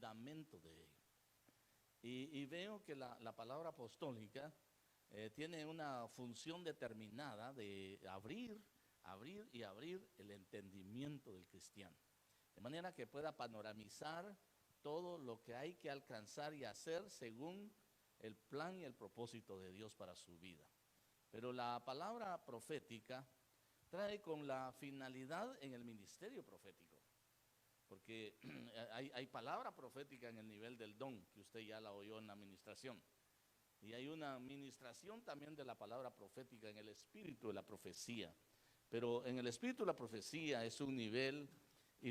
fundamento de ello. Y veo que la palabra apostólica tiene una función determinada de abrir el entendimiento del cristiano, de manera que pueda panoramizar todo lo que hay que alcanzar y hacer según el plan y el propósito de Dios para su vida. Pero la palabra profética trae con la finalidad en el ministerio profético, porque hay palabra profética en el nivel del don, que usted ya la oyó en la administración, y hay una administración también de la palabra profética en el espíritu de la profecía. Pero en el espíritu de la profecía es un nivel y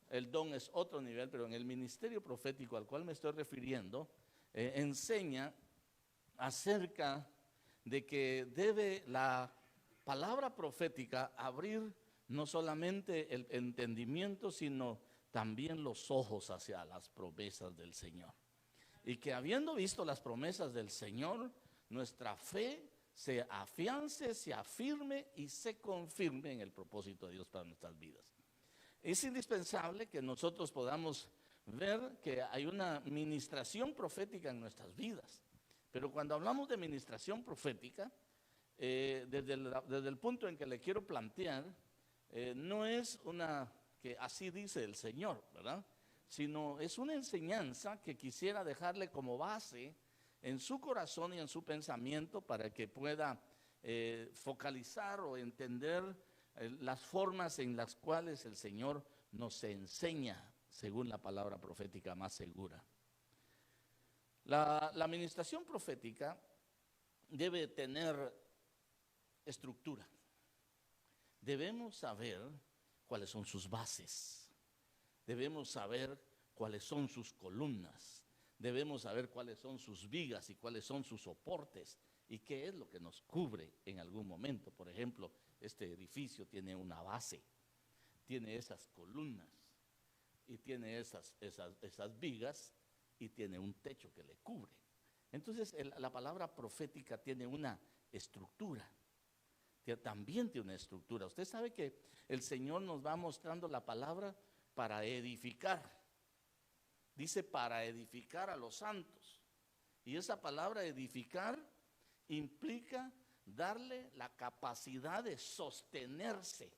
el don es otro nivel, pero en el ministerio profético al cual me estoy refiriendo, enseña acerca de que debe la palabra profética abrir no solamente el entendimiento, sino también los ojos hacia las promesas del Señor. Y que habiendo visto las promesas del Señor, nuestra fe se afiance, se afirme y se confirme en el propósito de Dios para nuestras vidas. Es indispensable que nosotros podamos ver que hay una ministración profética en nuestras vidas. Pero cuando hablamos de ministración profética, desde el punto en que le quiero plantear, no es una que así dice el Señor, ¿verdad? Sino es una enseñanza que quisiera dejarle como base en su corazón y en su pensamiento para que pueda focalizar o entender las formas en las cuales el Señor nos enseña según la palabra profética más segura. La administración profética debe tener estructura. Debemos saber cuáles son sus bases. Debemos saber cuáles son sus columnas. Debemos saber cuáles son sus vigas y cuáles son sus soportes y qué es lo que nos cubre en algún momento. Por ejemplo, este edificio tiene una base, tiene esas columnas y tiene esas vigas y tiene un techo que le cubre. Entonces la palabra profética tiene una estructura. También tiene una estructura. Usted sabe que el Señor nos va mostrando la palabra para edificar. Dice para edificar a los santos. Y esa palabra edificar implica darle la capacidad de sostenerse.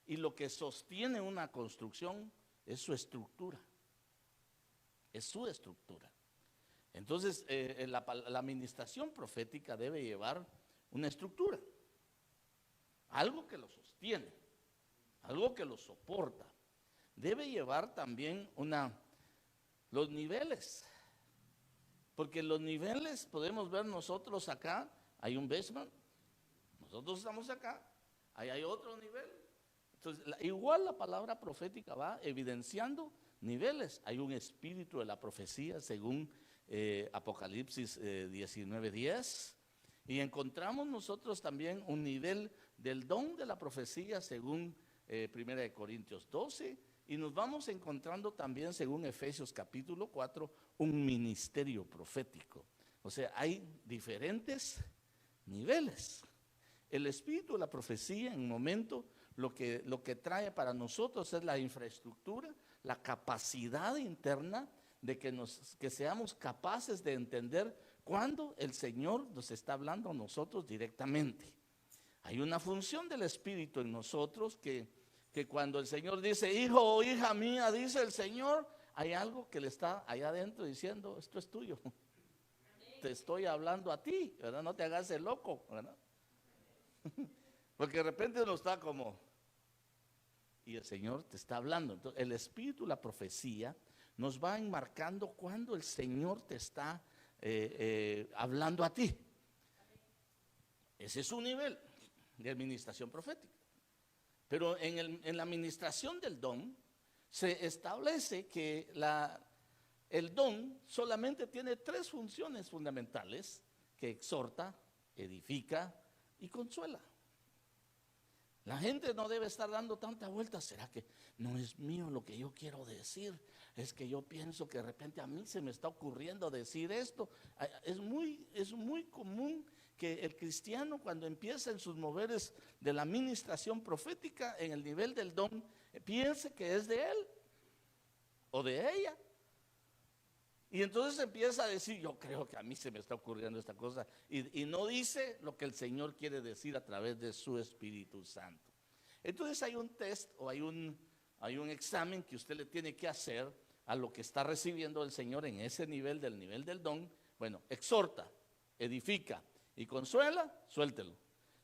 Y lo que sostiene una construcción es su estructura. Es su estructura. Entonces, la administración profética debe llevar una estructura. Algo que lo sostiene, algo que lo soporta. Debe llevar también los niveles, porque los niveles podemos ver nosotros acá, hay un basement, nosotros estamos acá, ahí hay otro nivel. Entonces, igual la palabra profética va evidenciando niveles. Hay un espíritu de la profecía según Apocalipsis 19:10, y encontramos nosotros también un nivel del don de la profecía según 1 Corintios 12, y nos vamos encontrando también según Efesios capítulo 4 un ministerio profético. O sea, hay diferentes niveles. El espíritu de la profecía en un momento lo que trae para nosotros es la infraestructura, la capacidad interna de que seamos capaces de entender cuando el Señor nos está hablando a nosotros directamente. Hay una función del Espíritu en nosotros que cuando el Señor dice, hijo o hija mía, dice el Señor, hay algo que le está allá adentro diciendo, esto es tuyo. Te estoy hablando a ti, ¿verdad? No te hagas el loco, ¿verdad? Porque de repente uno está como, y el Señor te está hablando. Entonces, el Espíritu, la profecía, nos va enmarcando cuando el Señor te está hablando a ti. Ese es un nivel de administración profética. Pero en la administración del don se establece que el don solamente tiene 3 funciones fundamentales: que exhorta, edifica y consuela. La gente no debe estar dando tanta vuelta. ¿Será que no es mío lo que yo quiero decir? Es que yo pienso que de repente a mí se me está ocurriendo decir esto. Es muy común que el cristiano, cuando empieza en sus moveres de la ministración profética en el nivel del don, piense que es de él o de ella. Y entonces empieza a decir, yo creo que a mí se me está ocurriendo esta cosa. Y no dice lo que el Señor quiere decir a través de su Espíritu Santo. Entonces hay un test o hay un examen que usted le tiene que hacer a lo que está recibiendo el Señor en ese nivel del don. Bueno, exhorta, edifica y consuela, suéltelo.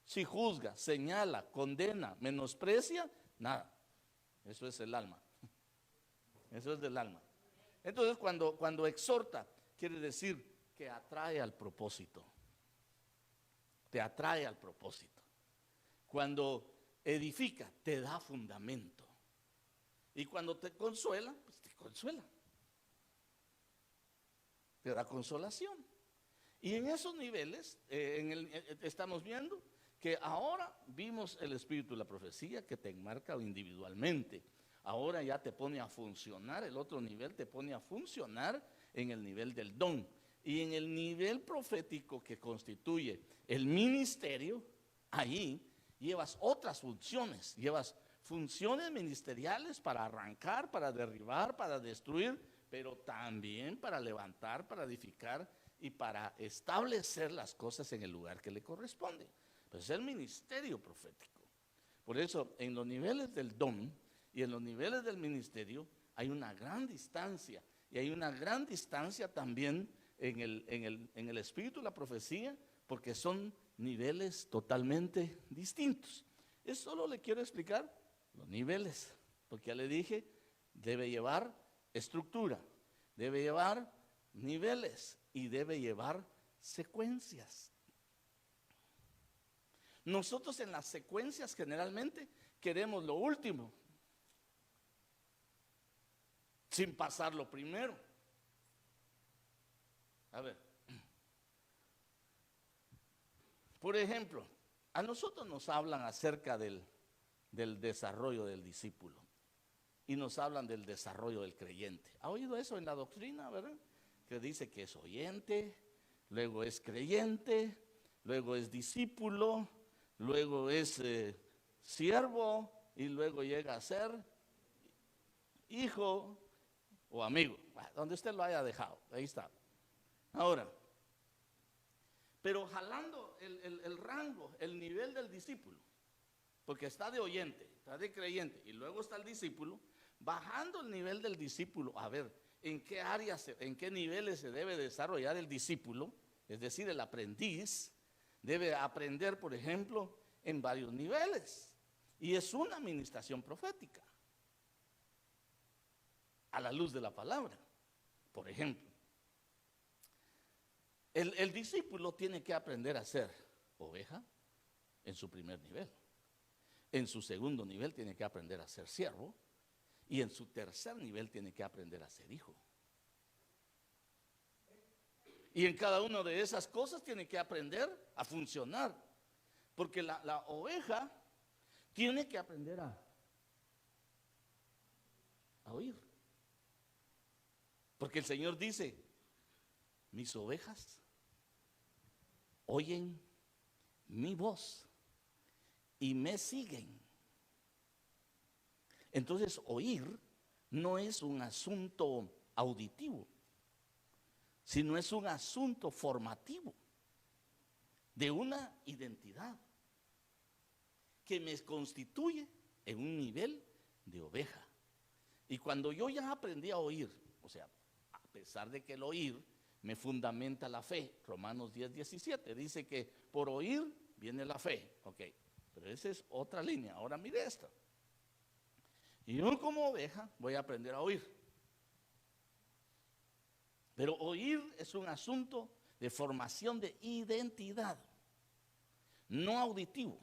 Si juzga, señala, condena, menosprecia, nada. Eso es el alma. Eso es del alma. Entonces cuando exhorta, quiere decir que atrae al propósito. Te atrae al propósito. Cuando edifica, te da fundamento. Y cuando te consuela, pues te consuela. Te da consolación. Y en esos niveles, estamos viendo que ahora vimos el espíritu de la profecía que te enmarca individualmente. Ahora ya te pone a funcionar, el otro nivel te pone a funcionar en el nivel del don. Y en el nivel profético que constituye el ministerio, ahí llevas otras funciones, llevas funciones ministeriales para arrancar, para derribar, para destruir, pero también para levantar, para edificar y para establecer las cosas en el lugar que le corresponde. Pues es el ministerio profético. Por eso, en los niveles del don y en los niveles del ministerio hay una gran distancia. Y hay una gran distancia también en el espíritu de la profecía, porque son niveles totalmente distintos. Eso solo le quiero explicar los niveles, porque ya le dije, debe llevar estructura, debe llevar niveles y debe llevar secuencias. Nosotros en las secuencias generalmente queremos lo último, sin pasar lo primero. A ver, por ejemplo, a nosotros nos hablan acerca del desarrollo del discípulo y nos hablan del desarrollo del creyente. ¿Ha oído eso en la doctrina, verdad? Que dice que es oyente, luego es creyente, luego es discípulo, luego es siervo y luego llega a ser hijo o amigo, donde usted lo haya dejado, ahí está. Ahora, pero jalando el rango, el nivel del discípulo, porque está de oyente, está de creyente y luego está el discípulo, bajando el nivel del discípulo, a ver, en qué áreas, en qué niveles se debe desarrollar el discípulo, es decir, el aprendiz, debe aprender, por ejemplo, en varios niveles. Y es una administración profética, a la luz de la palabra. Por ejemplo, el discípulo tiene que aprender a ser oveja en su primer nivel. En su segundo nivel tiene que aprender a ser siervo. Y en su tercer nivel tiene que aprender a ser hijo. Y en cada una de esas cosas tiene que aprender a funcionar. Porque la oveja tiene que aprender a oír. Porque el Señor dice, mis ovejas oyen mi voz y me siguen. Entonces, oír no es un asunto auditivo, sino es un asunto formativo de una identidad que me constituye en un nivel de oveja. Y cuando yo ya aprendí a oír, o sea, a pesar de que el oír me fundamenta la fe, Romanos 10:17 dice que por oír viene la fe, ok, pero esa es otra línea. Ahora mire esto. Y yo como oveja voy a aprender a oír. Pero oír es un asunto de formación de identidad, no auditivo.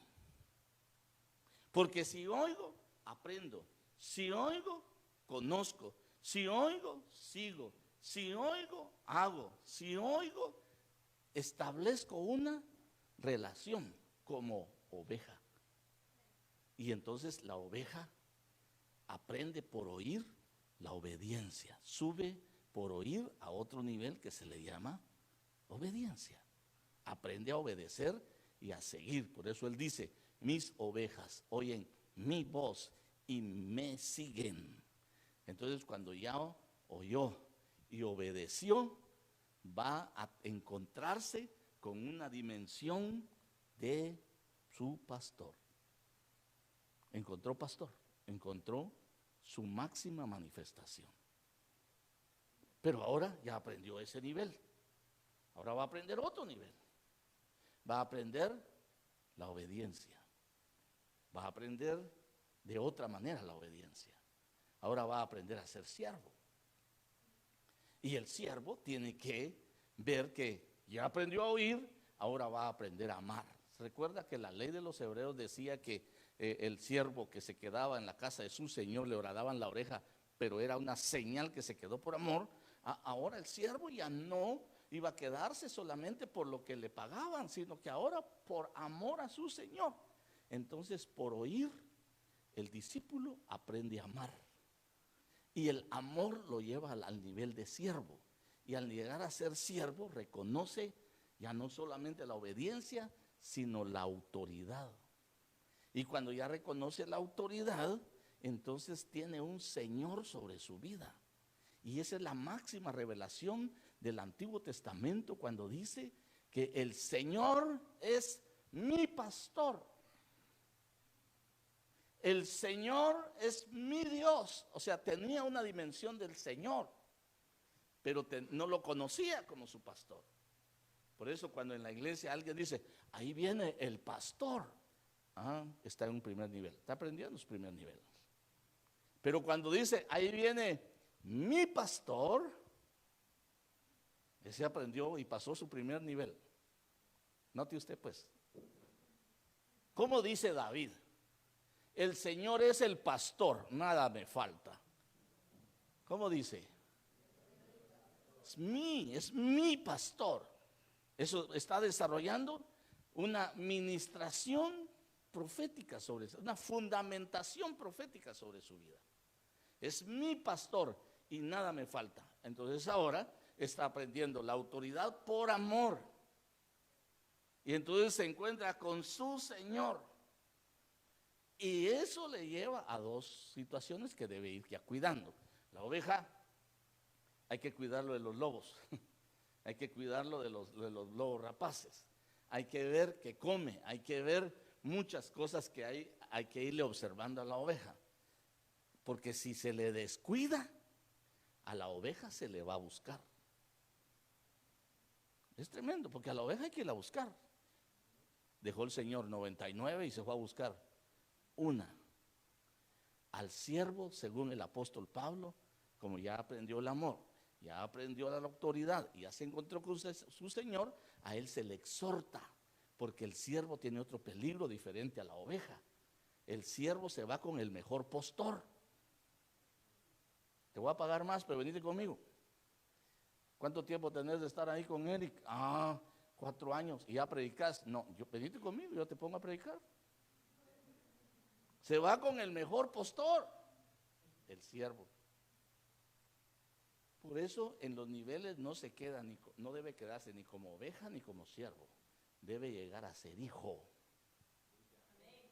Porque si oigo, aprendo. Si oigo, conozco. Si oigo, sigo. Si oigo, hago. Si oigo, establezco una relación como oveja. Y entonces la oveja aprende por oír la obediencia. Sube por oír a otro nivel que se le llama obediencia. Aprende a obedecer y a seguir. Por eso él dice, mis ovejas oyen mi voz y me siguen. Entonces cuando ya oyó y obedeció, va a encontrarse con una dimensión de su pastor. Encontró pastor, encontró su máxima manifestación. Pero ahora ya aprendió ese nivel. Ahora va a aprender otro nivel. Va a aprender la obediencia. Va a aprender de otra manera la obediencia. Ahora va a aprender a ser siervo. Y el siervo tiene que ver que ya aprendió a oír, ahora va a aprender a amar. ¿Se recuerda que la ley de los hebreos decía que el siervo que se quedaba en la casa de su señor le horadaban la oreja, pero era una señal que se quedó por amor? Ahora el siervo ya no iba a quedarse solamente por lo que le pagaban, sino que ahora por amor a su señor. Entonces, por oír, el discípulo aprende a amar. Y el amor lo lleva al nivel de siervo. Y al llegar a ser siervo, reconoce ya no solamente la obediencia, sino la autoridad. Y cuando ya reconoce la autoridad, entonces tiene un Señor sobre su vida. Y esa es la máxima revelación del Antiguo Testamento, cuando dice que el Señor es mi pastor. El Señor es mi Dios. O sea, tenía una dimensión del Señor, pero no lo conocía como su pastor. Por eso cuando en la iglesia alguien dice, ahí viene el pastor, está en un primer nivel, está aprendiendo su primer nivel. Pero cuando dice, ahí viene mi pastor, ese aprendió y pasó su primer nivel. Note usted pues, ¿cómo dice David? El Señor es el pastor, nada me falta. ¿Cómo dice? Es mi pastor. Eso está desarrollando una ministración profética sobre eso, una fundamentación profética sobre su vida. Es mi pastor y nada me falta. Entonces ahora está aprendiendo la autoridad por amor. Y entonces se encuentra con su Señor. Y eso le lleva a dos situaciones que debe ir ya cuidando. La oveja, hay que cuidarlo de los lobos. Hay que cuidarlo de los lobos rapaces. Hay que ver qué come. Hay que ver muchas cosas que hay que irle observando a la oveja. Porque si se le descuida, a la oveja se le va a buscar. Es tremendo, porque a la oveja hay que irla a buscar. Dejó el Señor 99 y se fue a buscar una. Al siervo, según el apóstol Pablo, como ya aprendió el amor, ya aprendió la autoridad y ya se encontró con su Señor, a él se le exhorta, porque el siervo tiene otro peligro diferente a la oveja. El siervo se va con el mejor postor. Te voy a pagar más, pero venite conmigo. ¿Cuánto tiempo tenés de estar ahí con Eric? 4 años. ¿Y ya predicás? No, venite conmigo, yo te pongo a predicar. Se va con el mejor postor, el siervo. Por eso en los niveles no se queda, no debe quedarse ni como oveja ni como siervo. Debe llegar a ser hijo.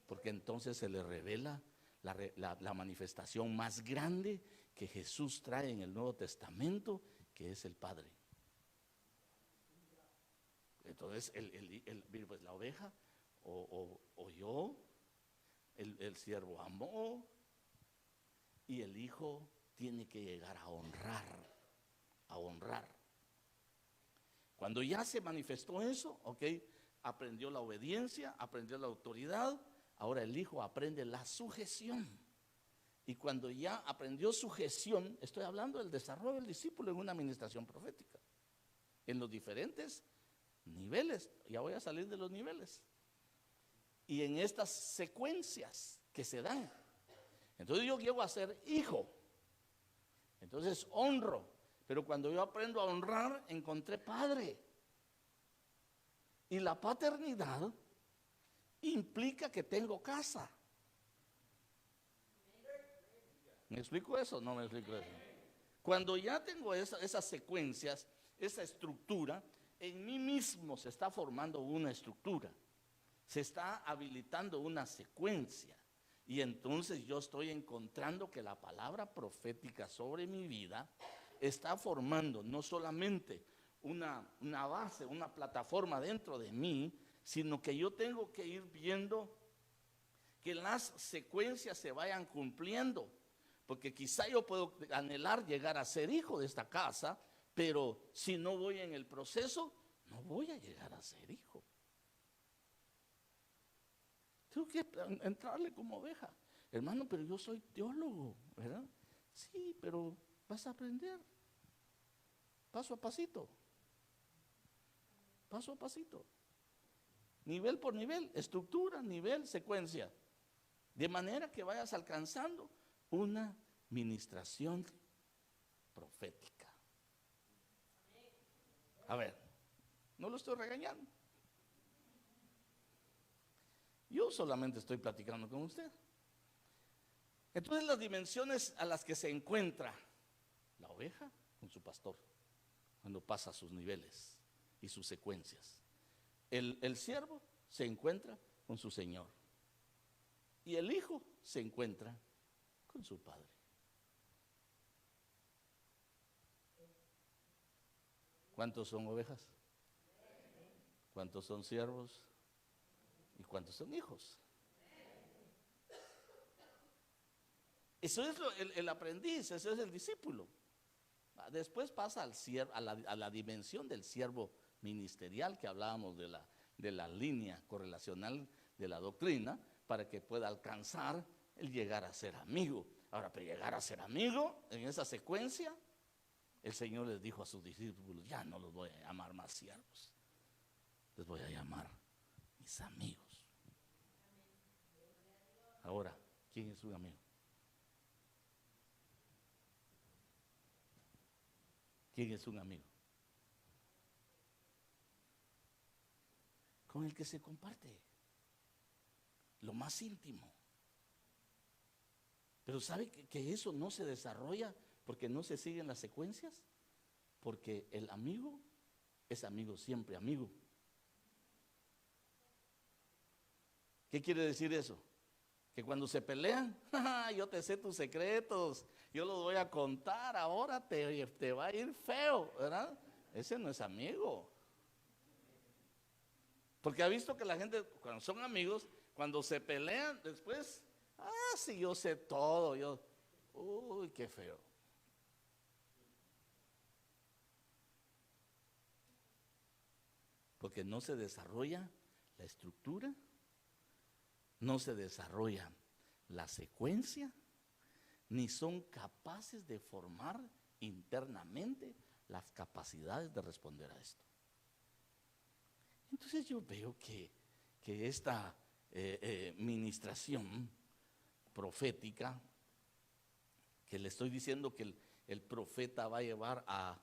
Porque entonces se le revela la manifestación más grande que Jesús trae en el Nuevo Testamento, que es el Padre. Entonces pues la oveja oyó, el siervo amó, y el hijo tiene que llegar a honrar. Cuando ya se manifestó eso, aprendió la obediencia, aprendió la autoridad, ahora el hijo aprende la sujeción. Y cuando ya aprendió sujeción, estoy hablando del desarrollo del discípulo en una administración profética, en los diferentes niveles. Ya voy a salir de los niveles. Y en estas secuencias que se dan. Entonces yo llego a ser hijo. Entonces honro. Pero cuando yo aprendo a honrar, encontré padre. Y la paternidad implica que tengo casa. ¿Me explico eso? No me explico eso. Cuando ya tengo esas secuencias, esa estructura, en mí mismo se está formando una estructura. Se está habilitando una secuencia. Y entonces yo estoy encontrando que la palabra profética sobre mi vida está formando no solamente una base, una plataforma dentro de mí, sino que yo tengo que ir viendo que las secuencias se vayan cumpliendo. Porque quizá yo puedo anhelar llegar a ser hijo de esta casa, pero si no voy en el proceso, no voy a llegar a ser hijo. Tengo que entrarle como oveja. Hermano, pero yo soy teólogo, ¿verdad? Sí, pero vas a aprender. Paso a pasito. Paso a pasito. Nivel por nivel, estructura, nivel, secuencia. De manera que vayas alcanzando una ministración profética. A ver, no lo estoy regañando. Yo solamente estoy platicando con usted. Entonces las dimensiones a las que se encuentra la oveja con su pastor, cuando pasa sus niveles y sus secuencias. El siervo se encuentra con su señor. Y el hijo se encuentra con su padre. ¿Cuántos son ovejas? ¿Cuántos son siervos? ¿Y cuántos son hijos? Eso es el aprendiz, eso es el discípulo. Después pasa a la dimensión del siervo ministerial que hablábamos de la línea correlacional de la doctrina, para que pueda alcanzar el llegar a ser amigo. Ahora, para llegar a ser amigo, en esa secuencia, el Señor les dijo a sus discípulos: ya no los voy a llamar más siervos, les voy a llamar mis amigos. Ahora, ¿quién es un amigo? ¿Quién es un amigo? Con el que se comparte lo más íntimo. Pero ¿sabe que eso no se desarrolla porque no se siguen las secuencias? Porque el amigo es amigo siempre, amigo. ¿Qué quiere decir eso? Que cuando se pelean, yo te sé tus secretos, yo los voy a contar, ahora te va a ir feo, ¿verdad? Ese no es amigo. Porque ha visto que la gente, cuando son amigos, cuando se pelean, después, sí, yo sé todo, uy, qué feo. Porque no se desarrolla la estructura, no se desarrolla la secuencia, ni son capaces de formar internamente las capacidades de responder a esto. Entonces yo veo que esta ministración profética, que le estoy diciendo que el profeta va a llevar a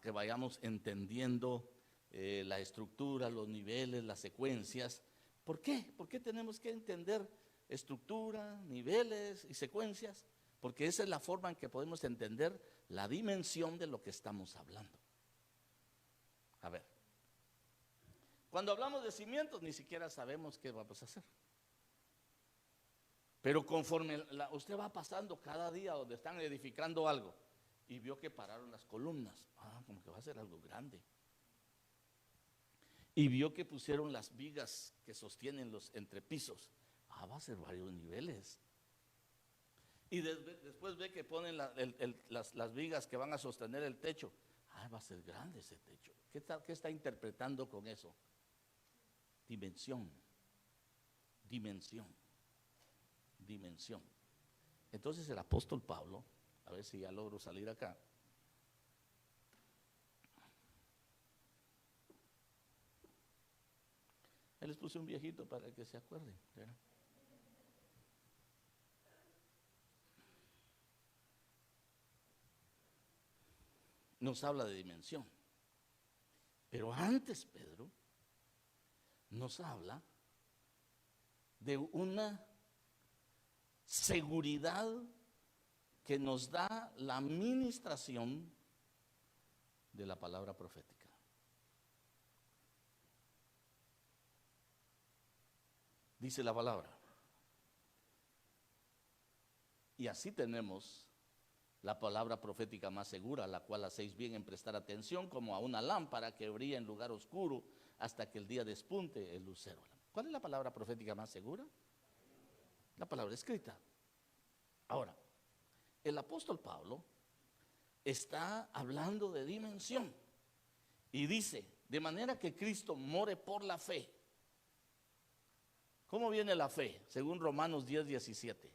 que vayamos entendiendo la estructura, los niveles, las secuencias. ¿Por qué? ¿Por qué tenemos que entender estructura, niveles y secuencias? Porque esa es la forma en que podemos entender la dimensión de lo que estamos hablando. A ver, cuando hablamos de cimientos, ni siquiera sabemos qué vamos a hacer. Pero conforme usted va pasando cada día donde están edificando algo y vio que pararon las columnas, como que va a ser algo grande. Y vio que pusieron las vigas que sostienen los entrepisos, va a ser varios niveles. Y después ve que ponen las vigas que van a sostener el techo, va a ser grande ese techo. ¿Qué está interpretando con eso? Dimensión. Entonces el apóstol Pablo, a ver si ya logro salir acá. Él les puse un viejito para que se acuerden, ¿verdad? Nos habla de dimensión. Pero antes, Pedro nos habla de una seguridad que nos da la ministración de la palabra profética. Dice la palabra. Y así tenemos La palabra profética más segura, la cual hacéis bien en prestar atención, como a una lámpara que brilla en lugar oscuro hasta que el día despunte el lucero. ¿Cuál es la palabra profética más segura? La palabra escrita. Ahora, el apóstol Pablo está hablando de dimensión y dice, de manera que Cristo more por la fe. ¿Cómo viene la fe? Según Romanos 10:17.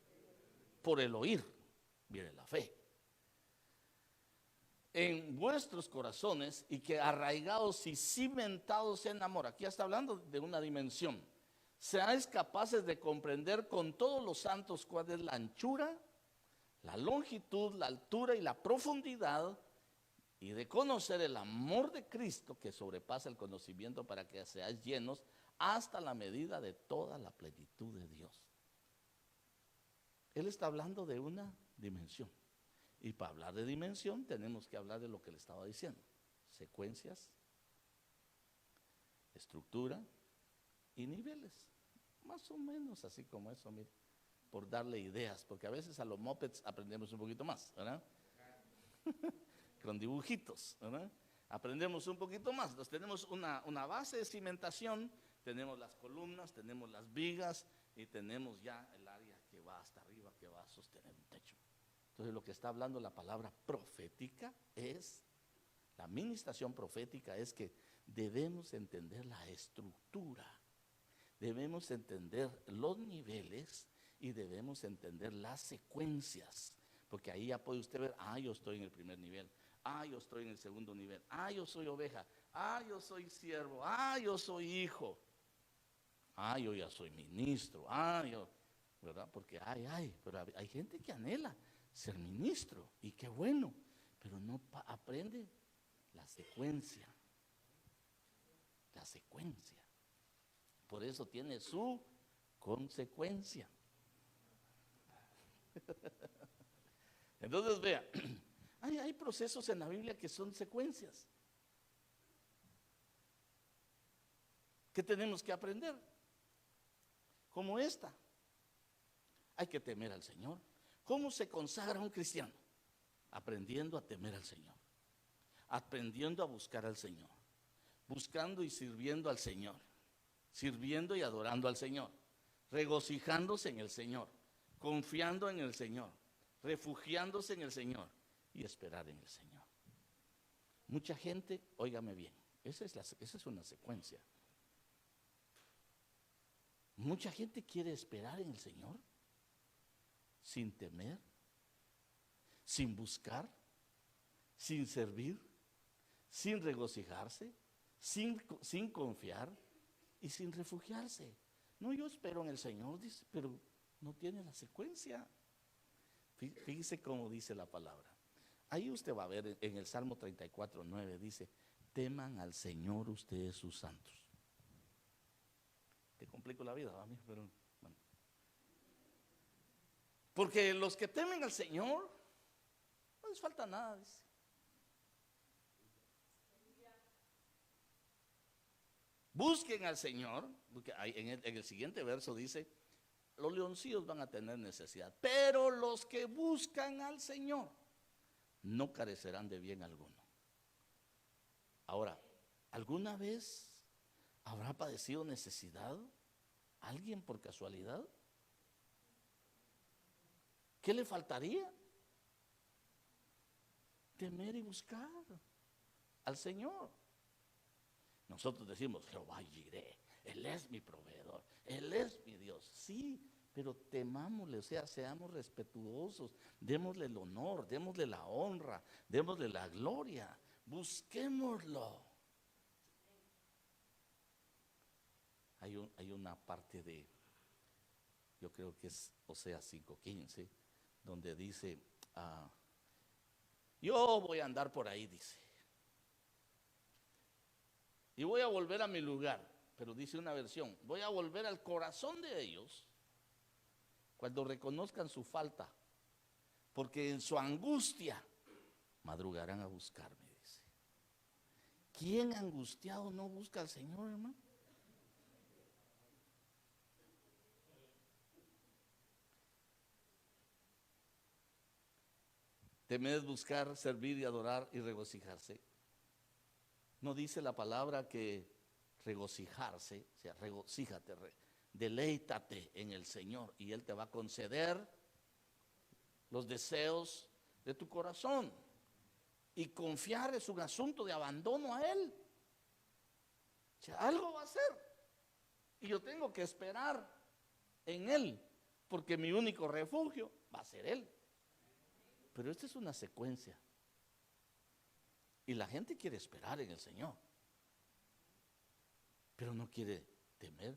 Por el oír viene la fe. En vuestros corazones y que arraigados y cimentados en amor. Aquí está hablando de una dimensión. Seáis capaces de comprender con todos los santos cuál es la anchura, la longitud, la altura y la profundidad, y de conocer el amor de Cristo que sobrepasa el conocimiento, para que seáis llenos hasta la medida de toda la plenitud de Dios. Él está hablando de una dimensión. Y para hablar de dimensión tenemos que hablar de lo que le estaba diciendo. Secuencias, estructura y niveles. Más o menos así como eso, mire, por darle ideas, porque a veces a los mopeds aprendemos un poquito más, ¿verdad? Con dibujitos, ¿verdad? Aprendemos un poquito más. Entonces tenemos una base de cimentación, tenemos las columnas, tenemos las vigas y tenemos ya el área que va hasta arriba, que va a sostener un techo. Entonces lo que está hablando la palabra profética es, la administración profética es que debemos entender la estructura, debemos entender los niveles y debemos entender las secuencias, porque ahí ya puede usted ver, yo estoy en el primer nivel, yo estoy en el segundo nivel, yo soy oveja, yo soy siervo, yo soy hijo, yo ya soy ministro, yo, ¿verdad? Porque pero hay gente que anhela ser ministro y qué bueno, pero no aprende la secuencia. La secuencia. Por eso tiene su consecuencia. Entonces vea, hay procesos en la Biblia que son secuencias que tenemos que aprender, como esta. Hay que temer al Señor. ¿Cómo se consagra un cristiano? Aprendiendo a temer al Señor, aprendiendo a buscar al Señor, buscando y sirviendo al Señor, sirviendo y adorando al Señor, regocijándose en el Señor, confiando en el Señor, refugiándose en el Señor y esperar en el Señor. Mucha gente, óigame bien, esa es una secuencia. Mucha gente quiere esperar en el Señor sin temer, sin buscar, sin servir, sin regocijarse, sin confiar y sin refugiarse. No, yo espero en el Señor, dice, pero no tiene la secuencia. Fíjese cómo dice la palabra. Ahí usted va a ver en el Salmo 34:9, dice, teman al Señor ustedes sus santos. Te complico la vida, amigo, pero bueno. Porque los que temen al Señor, no les falta nada, dice. Busquen al Señor, porque en el siguiente verso dice, los leoncillos van a tener necesidad, pero los que buscan al Señor no carecerán de bien alguno. Ahora, ¿alguna vez habrá padecido necesidad alguien por casualidad? ¿Qué le faltaría? Temer y buscar al Señor. Nosotros decimos, Jehová Jireh, Él es mi proveedor, Él es mi Dios. Sí, pero temámosle, o sea, seamos respetuosos, démosle el honor, démosle la honra, démosle la gloria, busquémoslo. Hay una parte de, yo creo que es Oseas 5:15, donde dice, yo voy a andar por ahí, dice, y voy a volver a mi lugar, pero dice una versión, voy a volver al corazón de ellos cuando reconozcan su falta, porque en su angustia madrugarán a buscarme, dice. ¿Quién angustiado no busca al Señor, hermano? Temer es buscar, servir y adorar y regocijarse. No dice la palabra que regocijarse, o sea, regocíjate, deleítate en el Señor y Él te va a conceder los deseos de tu corazón. Y confiar es un asunto de abandono a Él. O sea, algo va a hacer. Y yo tengo que esperar en Él, porque mi único refugio va a ser Él. Pero esta es una secuencia. Y la gente quiere esperar en el Señor, pero no quiere temer.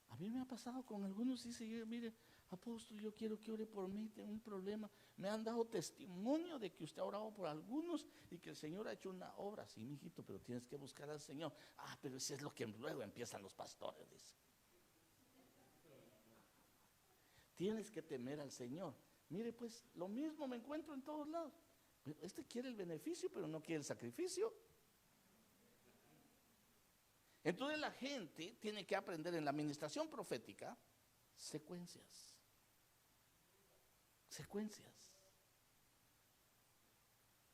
A mí me ha pasado con algunos, dice, mire, apóstol, yo quiero que ore por mí, tengo un problema. Me han dado testimonio de que usted ha orado por algunos y que el Señor ha hecho una obra. Sí, mijito, pero tienes que buscar al Señor. Ah, pero eso es lo que luego empiezan los pastores, dice. Tienes que temer al Señor. Mire, pues, lo mismo me encuentro en todos lados. Este quiere el beneficio, pero no quiere el sacrificio. Entonces la gente tiene que aprender en la administración profética secuencias. Secuencias.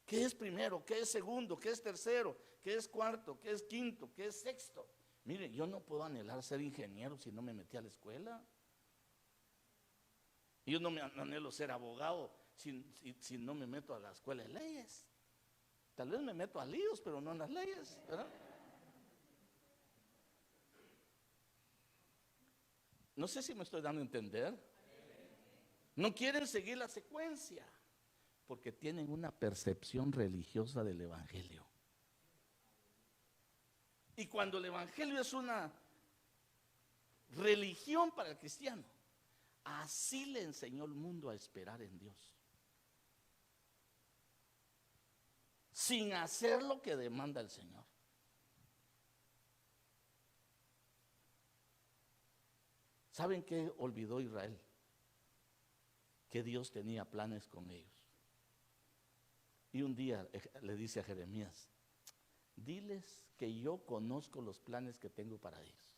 ¿Qué es primero? ¿Qué es segundo? ¿Qué es tercero? ¿Qué es cuarto? ¿Qué es quinto? ¿Qué es sexto? Mire, yo no puedo anhelar ser ingeniero si no me metí a la escuela. Yo no me anhelo ser abogado si no me meto a la escuela de leyes. Tal vez me meto a líos, pero no en las leyes, ¿verdad? No sé si me estoy dando a entender. No quieren seguir la secuencia porque tienen una percepción religiosa del evangelio. Y cuando el evangelio es una religión para el cristiano, así le enseñó el mundo a esperar en Dios, sin hacer lo que demanda el Señor. ¿Saben qué olvidó Israel? Que Dios tenía planes con ellos. Y un día le dice a Jeremías, diles que yo conozco los planes que tengo para ellos.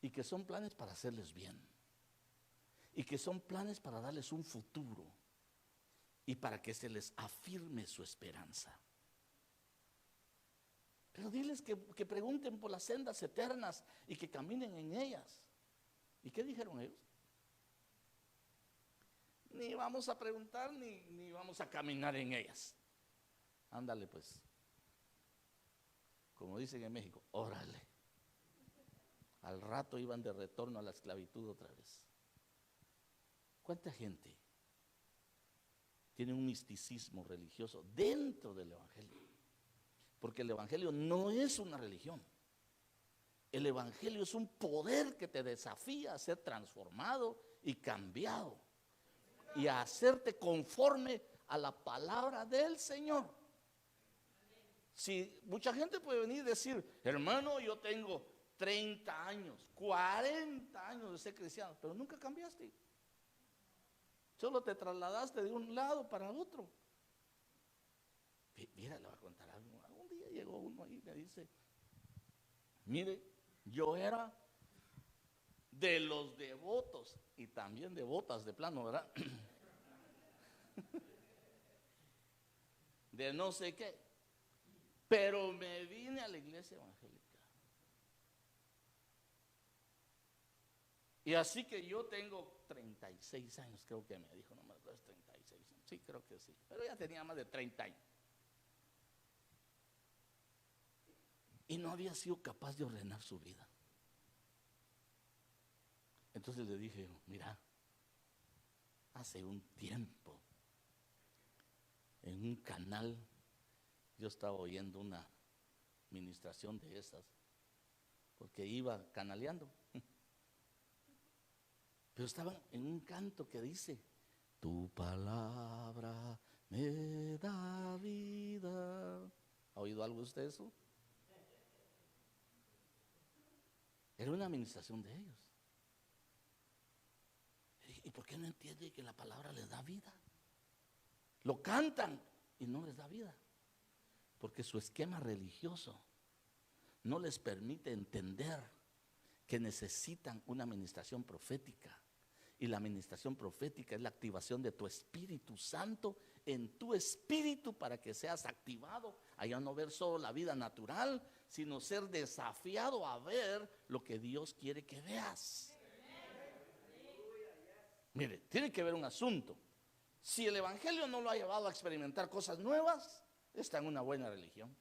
Y que son planes para hacerles bien. Y que son planes para darles un futuro. Y para que se les afirme su esperanza. Pero diles que pregunten por las sendas eternas y que caminen en ellas. ¿Y qué dijeron ellos? Ni vamos a preguntar ni vamos a caminar en ellas. Ándale pues. Como dicen en México, órale. Al rato iban de retorno a la esclavitud otra vez. ¿Cuánta gente tiene un misticismo religioso dentro del evangelio? Porque el evangelio no es una religión. El evangelio es un poder que te desafía a ser transformado y cambiado y a hacerte conforme a la palabra del Señor. Si mucha gente puede venir y decir, hermano, yo tengo 30 años, 40 años de ser cristiano, pero nunca cambiaste. Solo te trasladaste de un lado para otro. Mira, le voy a contar algo. Un día llegó uno ahí y me dice, mire, yo era de los devotos y también devotas de plano, ¿verdad? De no sé qué. Pero me vine a la iglesia evangélica. Y así que yo tengo 36 años, creo que me dijo, no me acuerdo, 36 años. Sí, creo que sí. Pero ya tenía más de 30 años. Y no había sido capaz de ordenar su vida. Entonces le dije, mira, hace un tiempo, en un canal, yo estaba oyendo una ministración de esas, porque iba canaleando. Pero estaban en un canto que dice, tu palabra me da vida. ¿Ha oído algo usted eso? Era una administración de ellos. ¿Y por qué no entiende que la palabra les da vida? Lo cantan y no les da vida. Porque su esquema religioso no les permite entender que necesitan una administración profética Y la administración profética es la activación de tu Espíritu Santo en tu espíritu para que seas activado, allá no ver solo la vida natural, sino ser desafiado a ver lo que Dios quiere que veas. Mire, tiene que ver un asunto. Si el evangelio no lo ha llevado a experimentar cosas nuevas, está en una buena religión.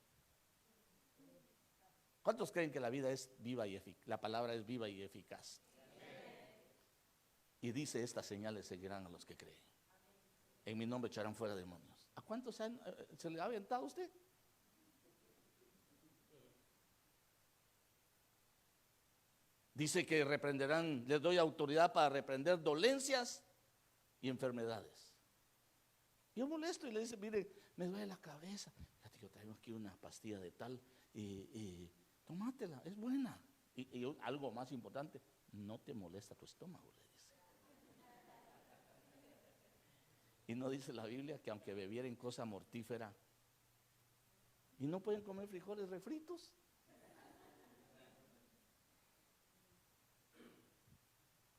¿Cuántos creen que la vida es viva y eficaz? La palabra es viva y eficaz. Y dice: estas señales seguirán a los que creen. En mi nombre echarán fuera demonios. ¿A cuántos se le ha aventado a usted? Dice que reprenderán, les doy autoridad para reprender dolencias y enfermedades. Yo molesto y le dice: mire, me duele la cabeza. Fíjate, yo traigo aquí una pastilla de tal y tómatela, es buena. Y algo más importante, no te molesta tu estómago, le dice. Y no dice la Biblia que aunque bebieren cosa mortífera, y no pueden comer frijoles refritos.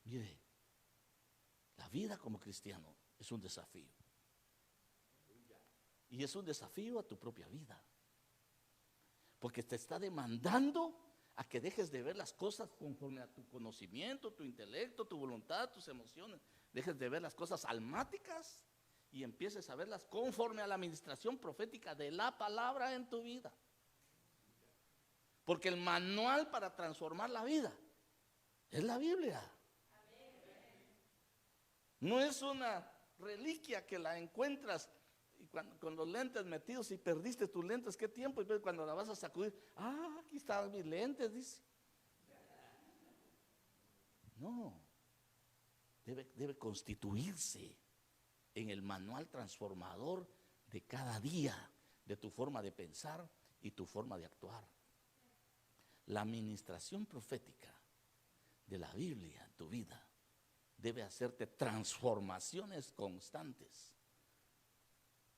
Mire, la vida como cristiano es un desafío. Y es un desafío a tu propia vida. Porque te está demandando a que dejes de ver las cosas conforme a tu conocimiento, tu intelecto, tu voluntad, tus emociones. Dejes de ver las cosas almáticas y empieces a verlas conforme a la administración profética de la palabra en tu vida. Porque el manual para transformar la vida es la Biblia. No es una reliquia que la encuentras y con los lentes metidos y perdiste tus lentes, ¿qué tiempo? Y cuando la vas a sacudir, aquí están mis lentes, dice. No, debe constituirse en el manual transformador de cada día, de tu forma de pensar y tu forma de actuar. La administración profética de la Biblia en tu vida debe hacerte transformaciones constantes.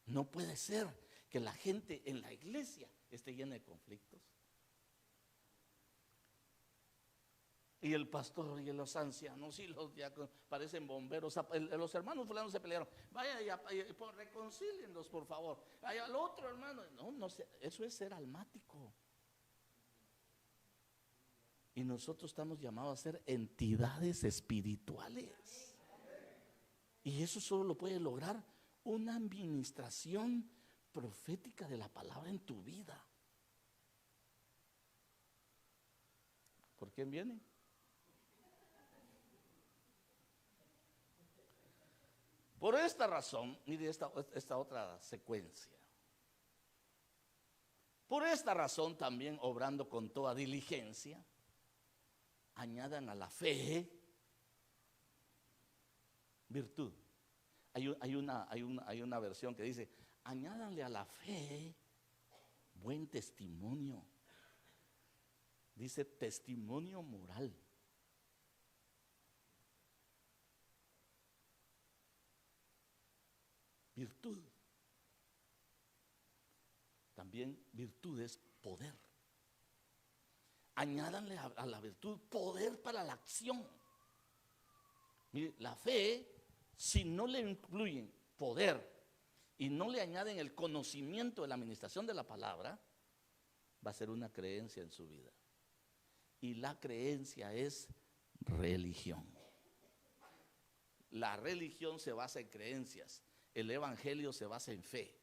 No puede ser que la gente en la iglesia esté llena de conflictos. Y el pastor y los ancianos y los diáconos parecen bomberos. Los hermanos fulanos se pelearon. Vaya y reconcílienlos, por favor. Vaya al otro hermano. No, eso es ser almático. Y nosotros estamos llamados a ser entidades espirituales. Y eso solo lo puede lograr una administración profética de la palabra en tu vida. ¿Por quién viene? Por esta razón, mire esta otra secuencia. Por esta razón también, obrando con toda diligencia, añadan a la fe virtud. Hay una versión que dice: añádanle a la fe buen testimonio. Dice testimonio moral. Virtud. También virtud es poder. Añádanle a la virtud poder para la acción. Mire, la fe, si no le incluyen poder y no le añaden el conocimiento de la administración de la palabra, va a ser una creencia en su vida. Y la creencia es religión. La religión se basa en creencias. El evangelio se basa en fe.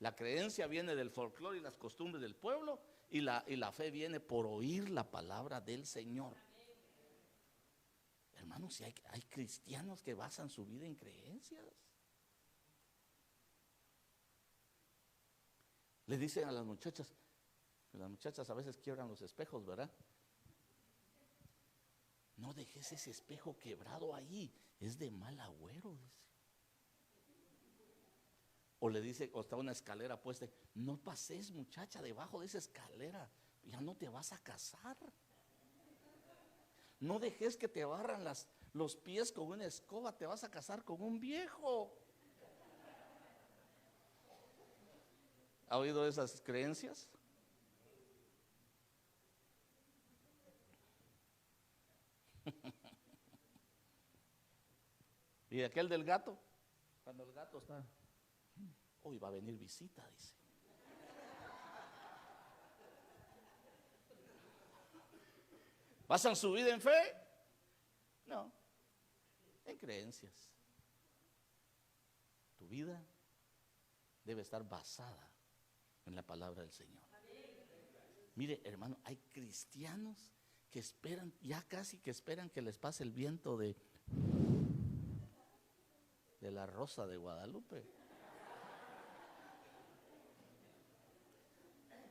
La creencia viene del folclore y las costumbres del pueblo, y la fe viene por oír la palabra del Señor. Hermanos, si hay cristianos que basan su vida en creencias. Le dicen a las muchachas a veces quiebran los espejos, ¿verdad? No dejes ese espejo quebrado ahí, es de mal agüero, dice. O le dice, o está una escalera puesta, no pases, muchacha, debajo de esa escalera, ya no te vas a casar. No dejes que te barran los pies con una escoba, te vas a casar con un viejo. ¿Ha oído esas creencias? Y aquel del gato, cuando el gato está, hoy va a venir visita, dice. ¿Basan su vida en fe? No, en creencias. Tu vida debe estar basada en la palabra del Señor. Mire, hermano, hay cristianos que esperan, ya casi que esperan que les pase el viento de la Rosa de Guadalupe.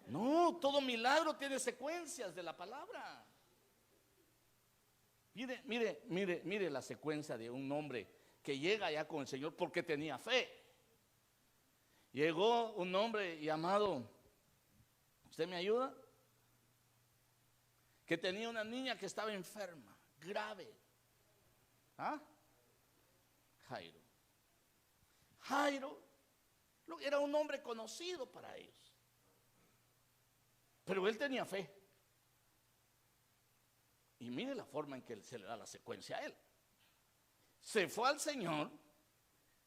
No, todo milagro tiene secuencias de la palabra. Mire la secuencia de un hombre que llega ya con el Señor porque tenía fe. Llegó un hombre llamado, ¿usted me ayuda? Que tenía una niña que estaba enferma, grave. ¿Ah? Jairo. Jairo era un hombre conocido para ellos, pero él tenía fe. Y mire la forma en que se le da la secuencia a él. Se fue al Señor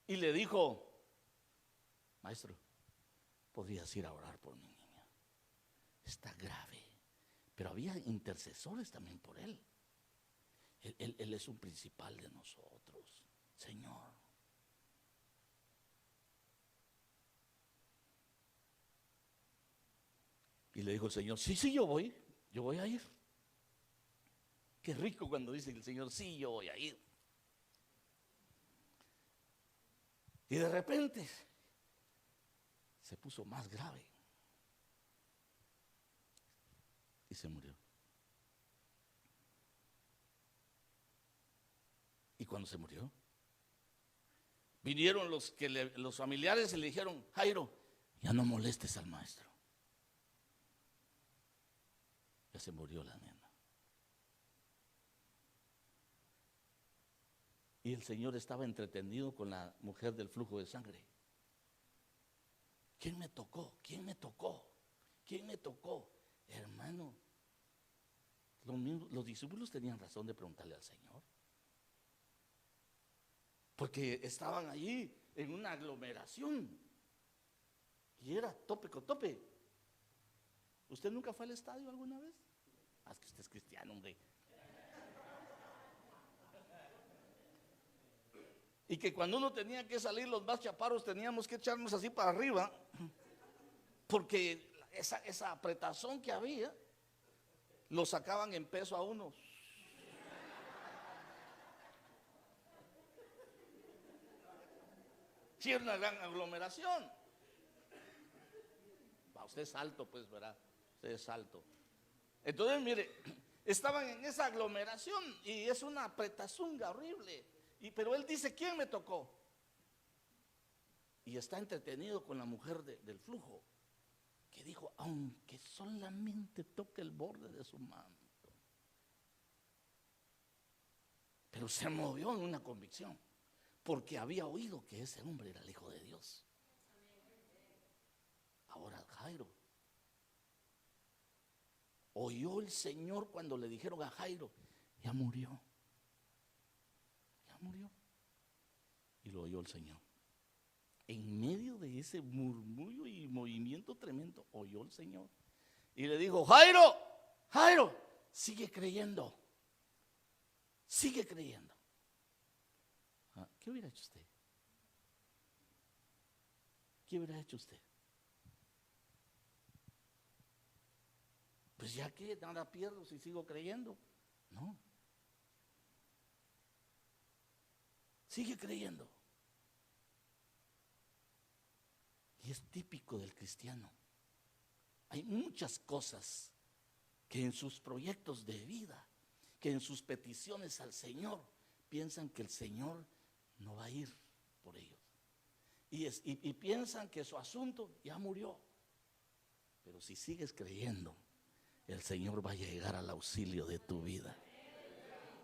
y le dijo: maestro, ¿podrías ir a orar por mi niña? Está grave. Pero había intercesores también por él. Él es un principal de nosotros, Señor. Y le dijo el Señor: sí, yo voy a ir. Qué rico cuando dice el Señor: sí, yo voy a ir. Y de repente se puso más grave y se murió. Y cuando se murió, vinieron los familiares y le dijeron: Jairo, ya no molestes al maestro. Ya se murió la nena. Y el Señor estaba entretenido con la mujer del flujo de sangre. ¿Quién me tocó? ¿Quién me tocó? ¿Quién me tocó? Hermano, los discípulos tenían razón de preguntarle al Señor, porque estaban allí en una aglomeración y era tope con tope. ¿Usted nunca fue al estadio alguna vez? Ah, es que usted es cristiano, hombre. Y que cuando uno tenía que salir, los más chaparros teníamos que echarnos así para arriba, porque esa apretazón que había, lo sacaban en peso a uno. Sí, es una gran aglomeración. Usted es alto, pues, ¿verdad? Usted es alto. Entonces, mire, estaban en esa aglomeración y es una apretazunga horrible. Pero él dice: ¿quién me tocó? Y está entretenido con la mujer del flujo, que dijo: aunque solamente toque el borde de su manto. Pero se movió en una convicción, porque había oído que ese hombre era el Hijo de Dios. Ahora Jairo oyó el Señor cuando le dijeron a Jairo: ya murió. Ya murió. Y lo oyó el Señor. En medio de ese murmullo y movimiento tremendo, oyó el Señor y le dijo: Jairo, sigue creyendo. Sigue creyendo. ¿Qué hubiera hecho usted? ¿Qué hubiera hecho usted? Pues ya que nada pierdo si sigo creyendo. No. Sigue creyendo. Y es típico del cristiano. Hay muchas cosas que en sus proyectos de vida, que en sus peticiones al Señor, piensan que el Señor no va a ir por ellos. Y piensan que su asunto ya murió. Pero si sigues creyendo, el Señor va a llegar al auxilio de tu vida.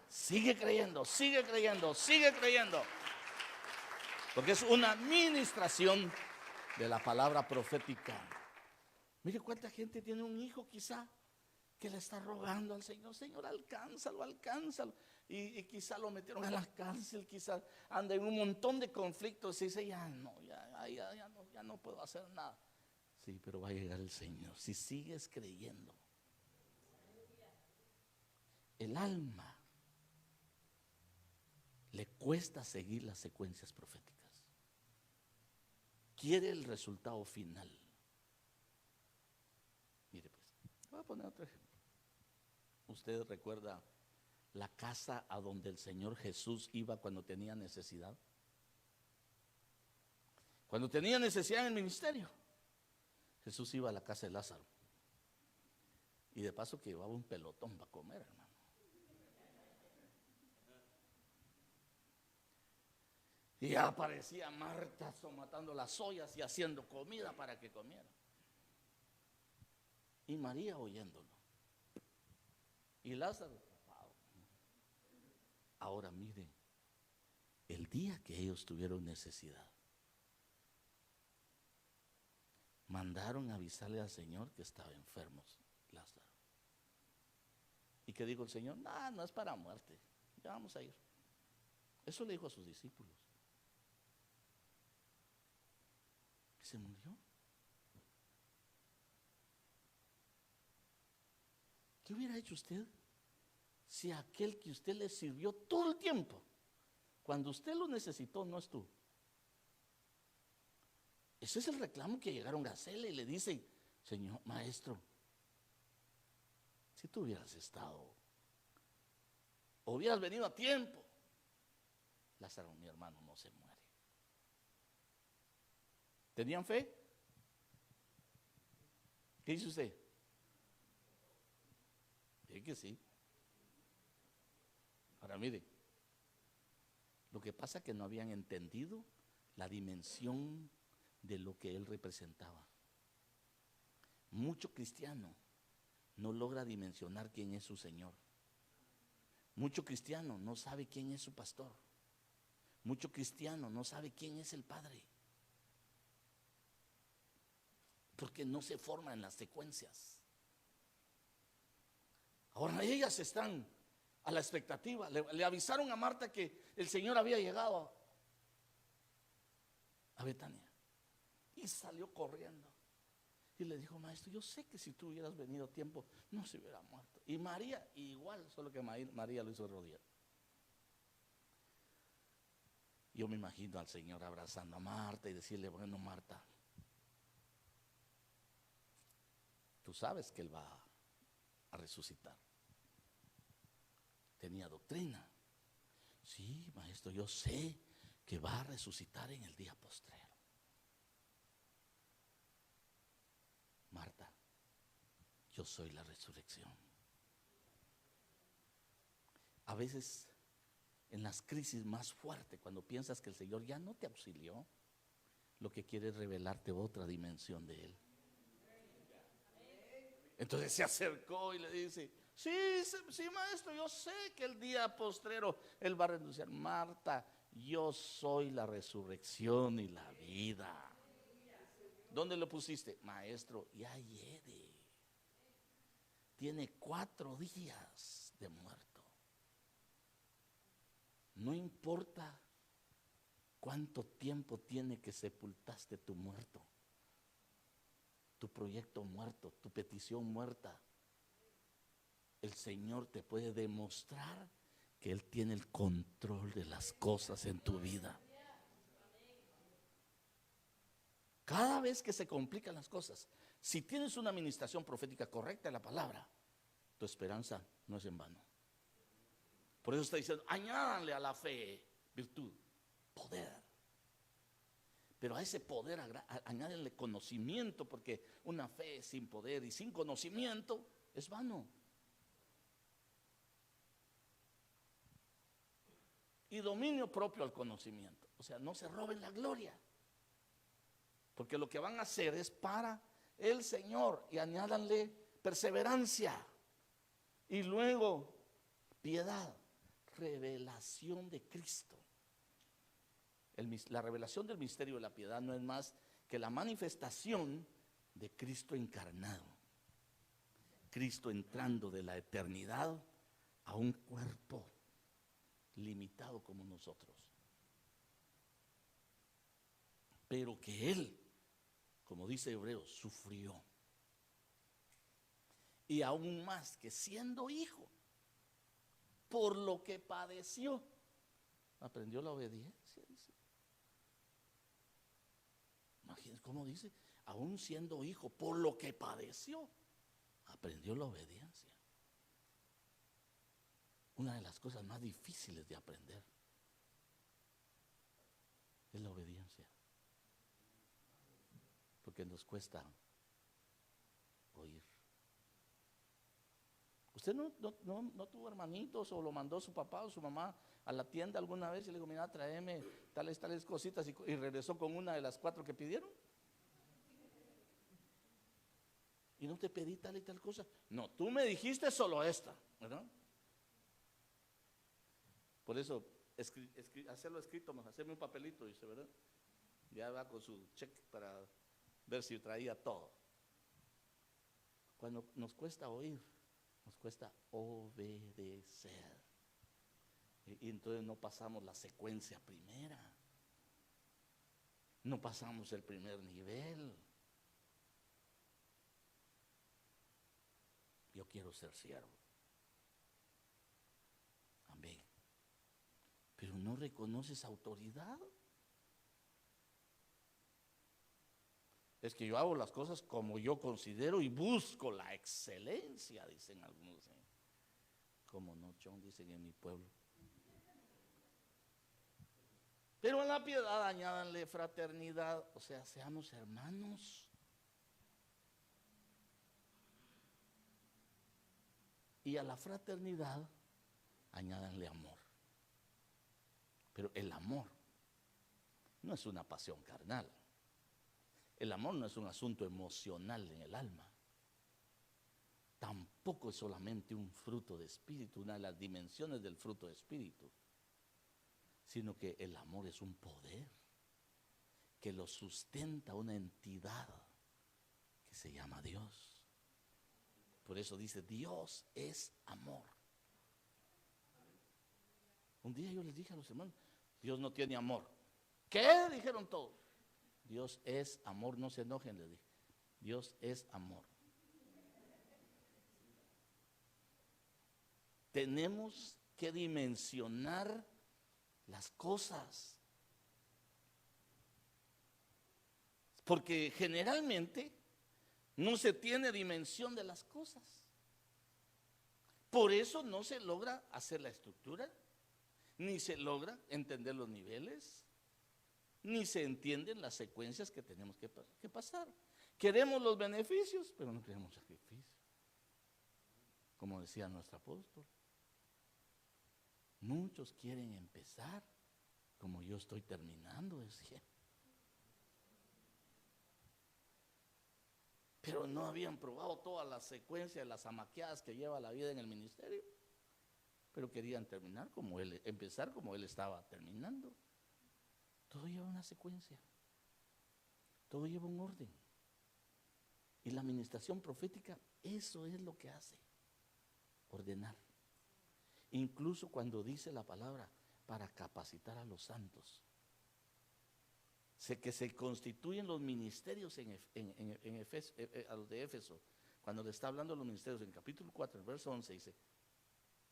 Sigue creyendo, sigue creyendo, sigue creyendo. Porque es una administración de la palabra profética. Mire cuánta gente tiene un hijo quizá que le está rogando al Señor: Señor, alcánzalo. y quizá lo metieron a la cárcel, quizá anda en un montón de conflictos y dice, ya no puedo hacer nada. Sí, pero va a llegar el Señor. Si sigues creyendo, el alma le cuesta seguir las secuencias proféticas. Quiere el resultado final. Mire pues, voy a poner otro ejemplo. ¿Usted recuerda la casa a donde el Señor Jesús iba cuando tenía necesidad? Cuando tenía necesidad en el ministerio, Jesús iba a la casa de Lázaro. Y de paso que llevaba un pelotón para comer, hermano. Y ya aparecía Marta matando las ollas y haciendo comida para que comiera. Y María oyéndolo. Y Lázaro. Ahora mire, el día que ellos tuvieron necesidad, mandaron a avisarle al Señor que estaba enfermo Lázaro. ¿Y qué dijo el Señor? No es para muerte, ya vamos a ir. Eso le dijo a sus discípulos. Y se murió. ¿Qué hubiera hecho usted si aquel que usted le sirvió todo el tiempo, cuando usted lo necesitó, no estuvo? Ese es el reclamo que llegaron a hacerle y le dicen, Señor, maestro, si tú hubieras estado, o hubieras venido a tiempo, Lázaro, mi hermano, no se muere. ¿Tenían fe? ¿Qué dice usted? Sí que sí. Ahora mire, lo que pasa es que no habían entendido la dimensión de lo que él representaba. Mucho cristiano no logra dimensionar quién es su Señor. Mucho cristiano no sabe quién es su pastor. Mucho cristiano no sabe quién es el Padre. Porque no se forma en las secuencias. Ahora ellas están a la expectativa. Le avisaron a Marta que el Señor había llegado a Betania. Y salió corriendo. Y le dijo, maestro, yo sé que si tú hubieras venido a tiempo, no se hubiera muerto. Y María igual, solo que María lo hizo de rodillas. Yo me imagino al Señor abrazando a Marta y decirle, bueno, Marta, tú sabes que Él va a resucitar. Tenía doctrina. Sí, maestro, yo sé que va a resucitar en el día postrero. Marta, yo soy la resurrección. A veces en las crisis más fuertes, cuando piensas que el Señor ya no te auxilió, lo que quiere es revelarte otra dimensión de Él. Entonces se acercó y le dice, sí, maestro, yo sé que el día postrero Él va a renunciar. Marta, yo soy la resurrección y la vida. ¿Dónde lo pusiste? Maestro, ya hiede. Tiene 4 días de muerto. No importa cuánto tiempo tiene que sepultaste tu muerto, tu proyecto muerto, tu petición muerta. El Señor te puede demostrar que Él tiene el control de las cosas en tu vida. Cada vez que se complican las cosas, si tienes una administración profética correcta de la palabra, tu esperanza no es en vano. Por eso está diciendo, añádanle a la fe virtud, poder. Pero a ese poder añádenle conocimiento, porque una fe sin poder y sin conocimiento es vano. Y dominio propio al conocimiento. O sea, no se roben la gloria. Porque lo que van a hacer es para el Señor. Y añádanle perseverancia. Y luego piedad, revelación de Cristo. La revelación del misterio de la piedad no es más que la manifestación de Cristo encarnado. Cristo entrando de la eternidad a un cuerpo limitado como nosotros. Pero que Él, como dice Hebreos, sufrió. Y aún más que siendo hijo, por lo que padeció, aprendió la obediencia, dice. Imagínense cómo dice, aún siendo hijo, por lo que padeció, aprendió la obediencia. Una de las cosas más difíciles de aprender es la obediencia, porque nos cuesta oír. ¿Usted no tuvo hermanitos o lo mandó su papá o su mamá a la tienda alguna vez y le dijo, mira, tráeme tales cositas y regresó con una de las 4 que pidieron? Y no te pedí tal y tal cosa. No, tú me solo esta, ¿verdad? Por eso, hacerlo escrito, hacerme un papelito, dice, ¿verdad? Ya va con su cheque para ver si traía todo. Cuando nos cuesta oír, nos cuesta obedecer. Y entonces no pasamos la secuencia primera. No pasamos el primer nivel. Yo quiero ser siervo. Amén. Pero no reconoces autoridad. Es que yo hago las cosas como yo considero y busco la excelencia, dicen algunos. Como no, John, dicen en mi pueblo. Pero a la piedad añádanle fraternidad, o sea, seamos hermanos. Y a la fraternidad añádanle amor. Pero el amor no es una pasión carnal. El amor no es un asunto emocional en el alma. Tampoco es solamente un fruto de espíritu, una de las dimensiones del fruto de espíritu, sino que el amor es un poder que lo sustenta una entidad que se llama Dios. Por eso dice, Dios es amor. Un día yo les dije a los hermanos, Dios no tiene amor. ¿Qué? Dijeron todos. Dios es amor, no se enojen, les dije. Dios es amor. Tenemos que dimensionar las cosas. Porque generalmente no se tiene dimensión de las cosas. Por eso no se logra hacer la estructura, ni se logra entender los niveles, ni se entienden las secuencias que tenemos que pasar. Queremos los beneficios, pero no queremos sacrificio. Como decía nuestro apóstol, muchos quieren empezar como yo estoy terminando, decía. Pero no habían probado toda la secuencia de las amaqueadas que lleva la vida en el ministerio. Pero querían terminar como él, empezar como él estaba terminando. Todo lleva una secuencia. Todo lleva un orden. Y la administración profética, eso es lo que hace. Ordenar. Incluso cuando dice la palabra, para capacitar a los santos. Sé que se constituyen los ministerios en Efeso, a los de Éfeso. Cuando le está hablando de los ministerios en capítulo 4, el verso 11, dice,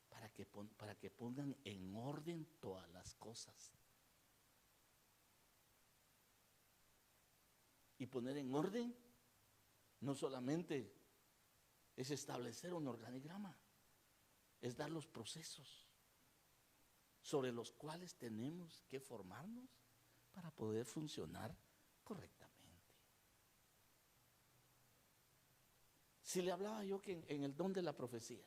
para que pongan en orden todas las cosas. Y poner en orden no solamente es establecer un organigrama, es dar los procesos sobre los cuales tenemos que formarnos para poder funcionar correctamente. Si le hablaba yo que en el don de la profecía,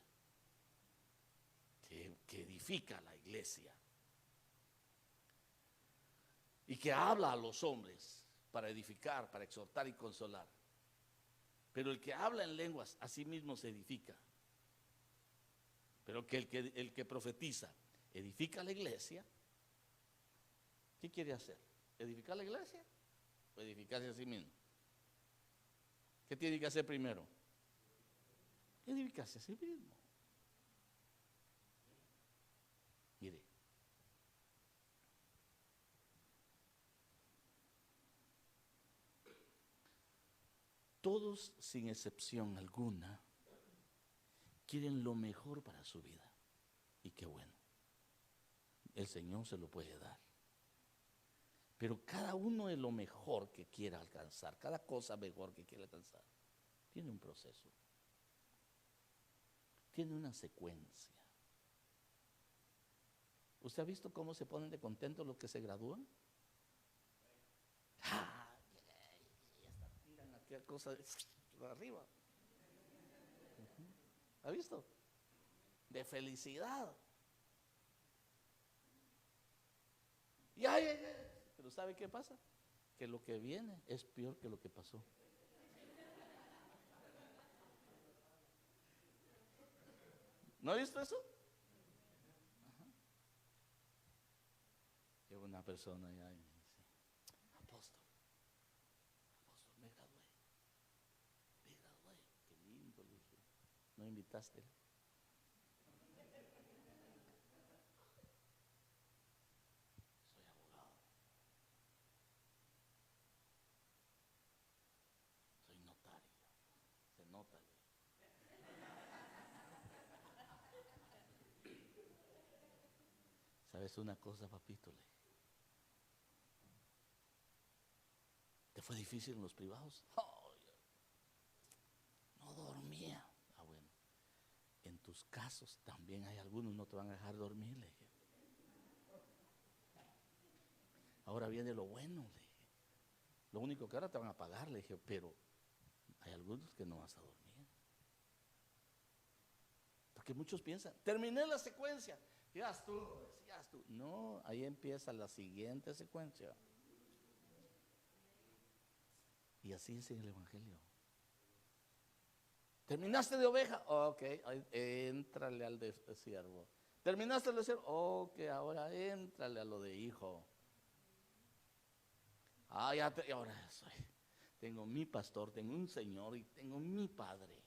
que edifica la iglesia y que habla a los hombres para edificar, para exhortar y consolar, pero el que habla en lenguas a sí mismo se edifica, pero que el que profetiza edifica la iglesia, ¿qué quiere hacer? ¿Edificar la iglesia o edificarse a sí mismo? ¿Qué tiene que hacer primero? Edificarse a sí mismo. Mire, Todos, sin excepción alguna, quieren lo mejor para su vida. Y qué bueno. El Señor se lo puede dar. Pero cada uno de lo mejor que quiera alcanzar, cada cosa mejor que quiera alcanzar, tiene un proceso. Tiene una secuencia. ¿Usted ha visto cómo se ponen de contentos los que se gradúan? ¡Ah! Y hasta tiran aquella cosa de arriba. ¿Ha visto? De felicidad. Y ay. Pero ¿sabe qué pasa? Que lo que viene es peor que lo que pasó. ¿No ha visto eso? Llega una persona allá y me dice, apóstol, me gradué, qué lindo, le dije, ¿no invitaste? Soy abogado, soy notario, se nota. ¿Sabes una cosa, papito? ¿Te fue difícil en los privados? Oh, no dormía. Ah, bueno. En tus casos también hay algunos no te van a dejar dormir, le dije. Ahora viene lo bueno, le dije. Lo único que ahora te van a pagar, le dije, pero hay algunos que no vas a dormir. Porque muchos piensan, terminé la secuencia, ya estuvo. No, ahí empieza la siguiente secuencia. Y así es en el Evangelio. ¿Terminaste de oveja? Ok, éntrale al de siervo. ¿Terminaste de siervo? Ok, ahora éntrale a lo de hijo. Ahora tengo mi pastor, tengo un Señor y tengo mi Padre.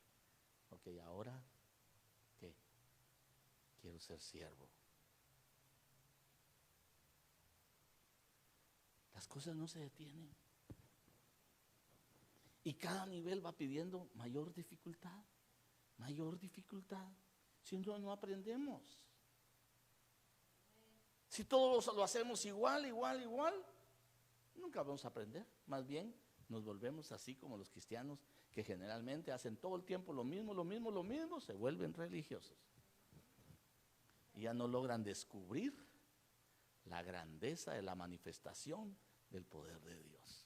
Ok, ahora, ¿qué? Quiero ser siervo. Las cosas no se detienen. Y cada nivel va pidiendo mayor dificultad. Si no aprendemos. Si todos lo hacemos igual, nunca vamos a aprender. Más bien nos volvemos así como los cristianos que generalmente hacen todo el tiempo lo mismo, se vuelven religiosos. Y ya no logran descubrir la grandeza de la manifestación del poder de Dios.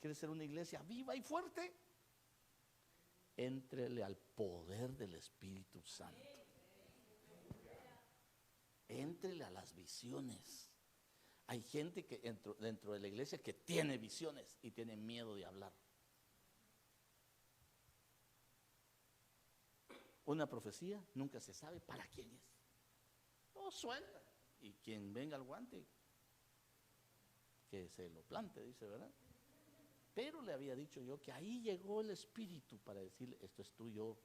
¿Quieres ser una iglesia viva y fuerte? Éntrele al poder del Espíritu Santo. Éntrele a las visiones. Hay gente que dentro de la iglesia que tiene visiones y tiene miedo de hablar. Una profecía nunca se sabe para quién es. Todo suelta. Y quien venga al guante, que se lo plante, dice, ¿verdad? Pero le había dicho yo que ahí llegó el Espíritu para decirle, esto es tuyo.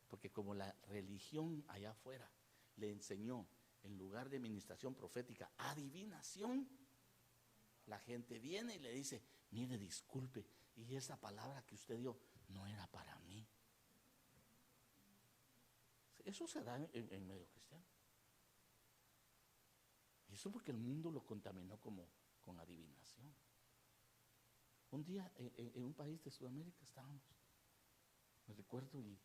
Porque como la religión allá afuera le enseñó, en lugar de administración profética, adivinación, la gente viene y le dice, mire, disculpe, y esa palabra que usted dio no era para mí. Eso se da en medio cristiano. Y eso porque el mundo lo contaminó con adivinación. Un día en un país de Sudamérica estábamos, me recuerdo, y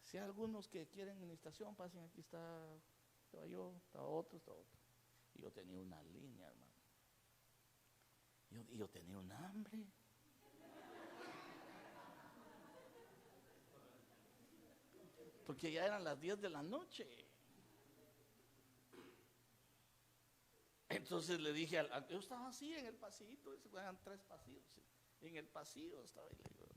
si hay algunos que quieren administración, pasen, aquí estaba yo, estaba otro. Y yo tenía una línea, hermano. Yo tenía un hambre. Porque ya eran las 10 de la noche. Entonces le dije, yo estaba así en el pasillito, eran 3 pasillos, ¿sí? En el pasillo estaba, y le digo,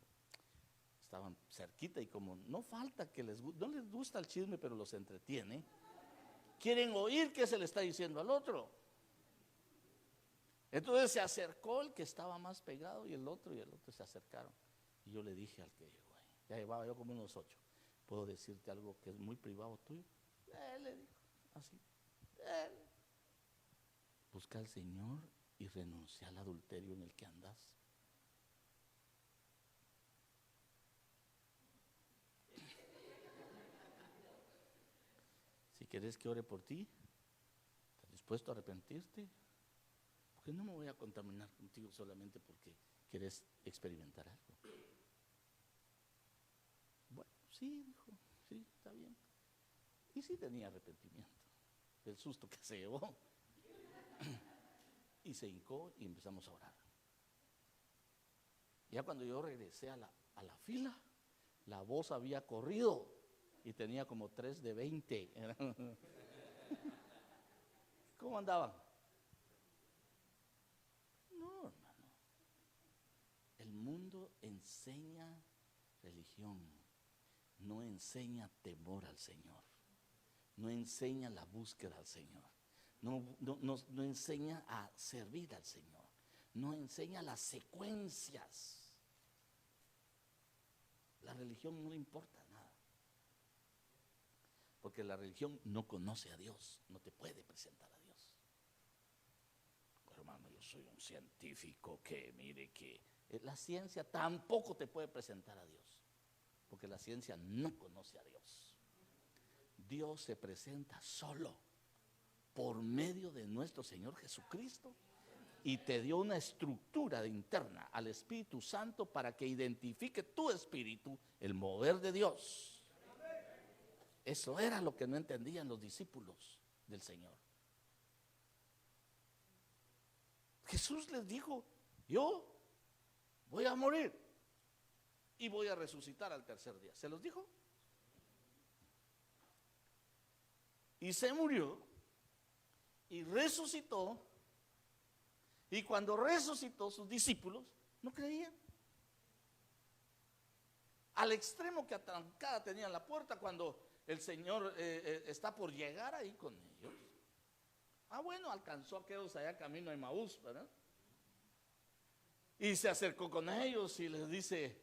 estaban cerquita, y como no falta que no les gusta el chisme, pero los entretiene, quieren oír qué se le está diciendo al otro. Entonces se acercó el que estaba más pegado y el otro se acercaron. Y yo le dije al que llegó ahí, ya llevaba yo como unos 8, ¿puedo decirte algo que es muy privado tuyo? Le dijo, así, busca al Señor y renuncia al adulterio en el que andas. Si quieres que ore por ti, ¿estás dispuesto a arrepentirte? Porque no me voy a contaminar contigo solamente porque quieres experimentar algo. Bueno, sí, dijo, sí, está bien. Y sí tenía arrepentimiento del susto que se llevó. Y se hincó y empezamos a orar. Ya cuando yo regresé a la fila, la voz había corrido y tenía como 3 de 20. ¿Cómo andaban? No, hermano. El mundo enseña religión, no enseña temor al Señor, no enseña la búsqueda al Señor, no enseña a servir al Señor, no enseña las secuencias. La religión no le importa nada, porque la religión no conoce a Dios, no te puede presentar a Dios. Hermano, yo soy un científico que mire que la ciencia tampoco te puede presentar a Dios, porque la ciencia no conoce a Dios. Dios se presenta solo por medio de nuestro Señor Jesucristo, y te dio una estructura interna al Espíritu Santo para que identifique tu espíritu el mover de Dios. Eso era lo que no entendían los discípulos del Señor. Jesús les dijo: yo voy a morir y voy a resucitar al tercer día. ¿Se los dijo? Y se murió y resucitó. Y cuando resucitó, sus discípulos no creían. Al extremo que atrancada tenían la puerta cuando el Señor está por llegar ahí con ellos. Bueno, alcanzó a aquellos allá camino a Emaús, ¿verdad? Y se acercó con ellos y les dice: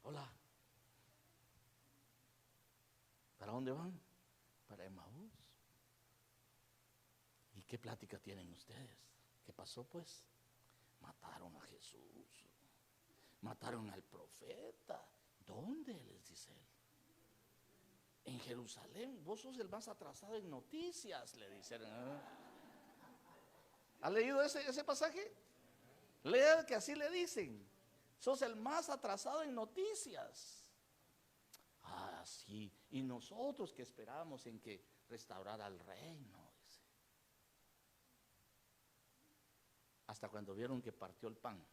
hola, ¿para dónde van? Para Emaús. ¿Y qué plática tienen ustedes? ¿Qué pasó pues? Mataron a Jesús, mataron al profeta. ¿Dónde? Les dice él. En Jerusalén. Vos sos el más atrasado en noticias, le dicen. ¿Ha leído ese pasaje? Lea que así le dicen: sos el más atrasado en noticias. Sí. Y nosotros que esperábamos en que restaurara el reino. Hasta cuando vieron que partió el pan,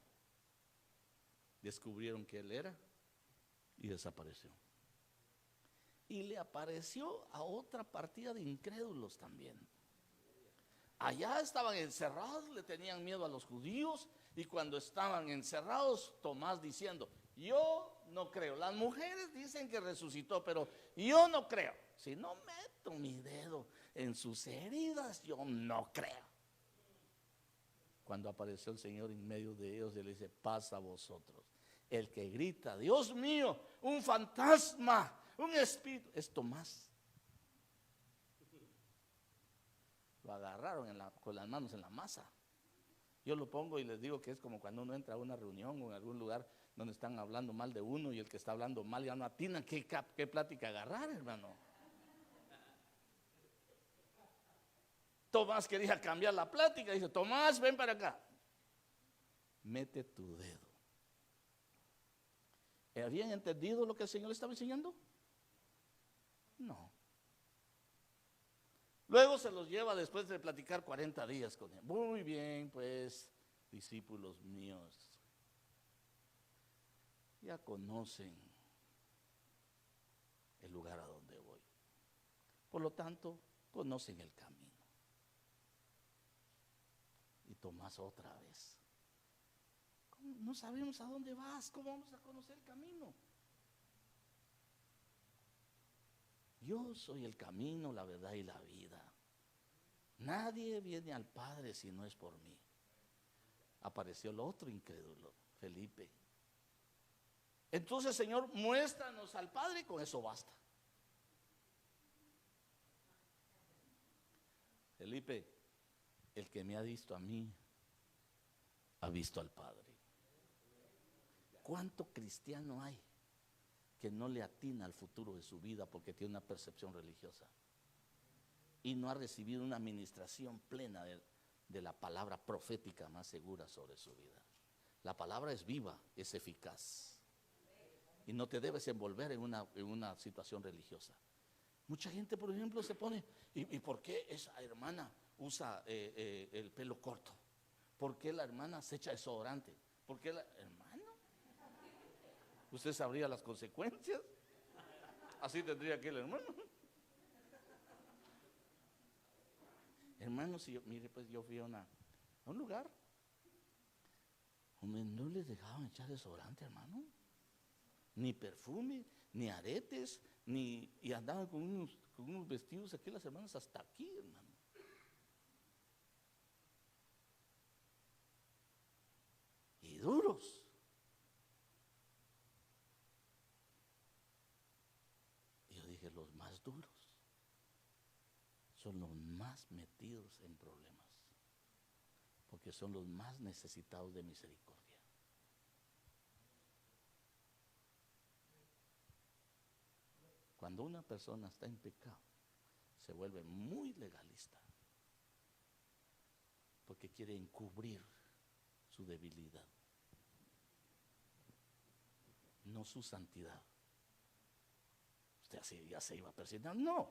descubrieron que él era y desapareció. Y le apareció a otra partida de incrédulos también. Allá estaban encerrados, le tenían miedo a los judíos, y cuando estaban encerrados, Tomás diciendo: yo no creo. Las mujeres dicen que resucitó, pero yo no creo. Si no meto mi dedo en sus heridas, yo no creo. Cuando apareció el Señor en medio de ellos, Él dice: paz a vosotros. El que grita: Dios mío, un fantasma, un espíritu, es Tomás. Lo agarraron con las manos en la masa. Yo lo pongo y les digo que es como cuando uno entra a una reunión o en algún lugar donde están hablando mal de uno, y el que está hablando mal ya no atina qué plática agarrar, hermano. Tomás quería cambiar la plática. Dice: Tomás, ven para acá. Mete tu dedo. ¿Habían entendido lo que el Señor le estaba enseñando? No. Luego se los lleva después de platicar 40 días con él. Muy bien, pues, discípulos míos, ya conocen el lugar a donde voy. Por lo tanto, conocen el camino. Y Tomás otra vez: no sabemos a dónde vas, ¿cómo vamos a conocer el camino? Yo soy el camino, la verdad y la vida. Nadie viene al Padre si no es por mí. Apareció el otro incrédulo, Felipe. Entonces, Señor, muéstranos al Padre, con eso basta. Felipe, el que me ha visto a mí, ha visto al Padre. ¿Cuánto cristiano hay que no le atina al futuro de su vida porque tiene una percepción religiosa y no ha recibido una administración plena de la palabra profética más segura sobre su vida? La palabra es viva, es eficaz y no te debes envolver en una situación religiosa. Mucha gente, por ejemplo, se pone, ¿y por qué esa hermana usa el pelo corto? ¿Por qué la hermana se echa desodorante? ¿Por qué hermano? ¿Usted sabría las consecuencias? Así tendría que el hermano. Hermano, si mire, pues yo fui a un lugar donde no les dejaban echar desodorante, hermano. Ni perfume, ni aretes, y andaban con unos vestidos aquí las hermanas hasta aquí, hermano. Y duros. Y yo dije, los más duros son los más metidos en problemas, porque son los más necesitados de misericordia. Cuando una persona está en pecado, se vuelve muy legalista, porque quiere encubrir su debilidad, no su santidad. Usted así ya se iba a persignar. No,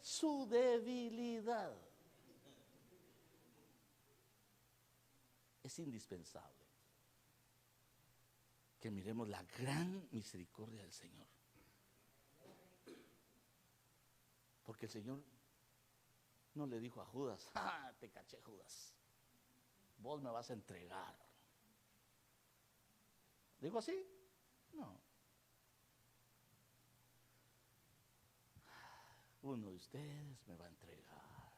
su debilidad es indispensable que miremos la gran misericordia del Señor, porque el Señor no le dijo a Judas, te caché, Judas, vos me vas a entregar. ¿Dijo así? No. Uno de ustedes me va a entregar.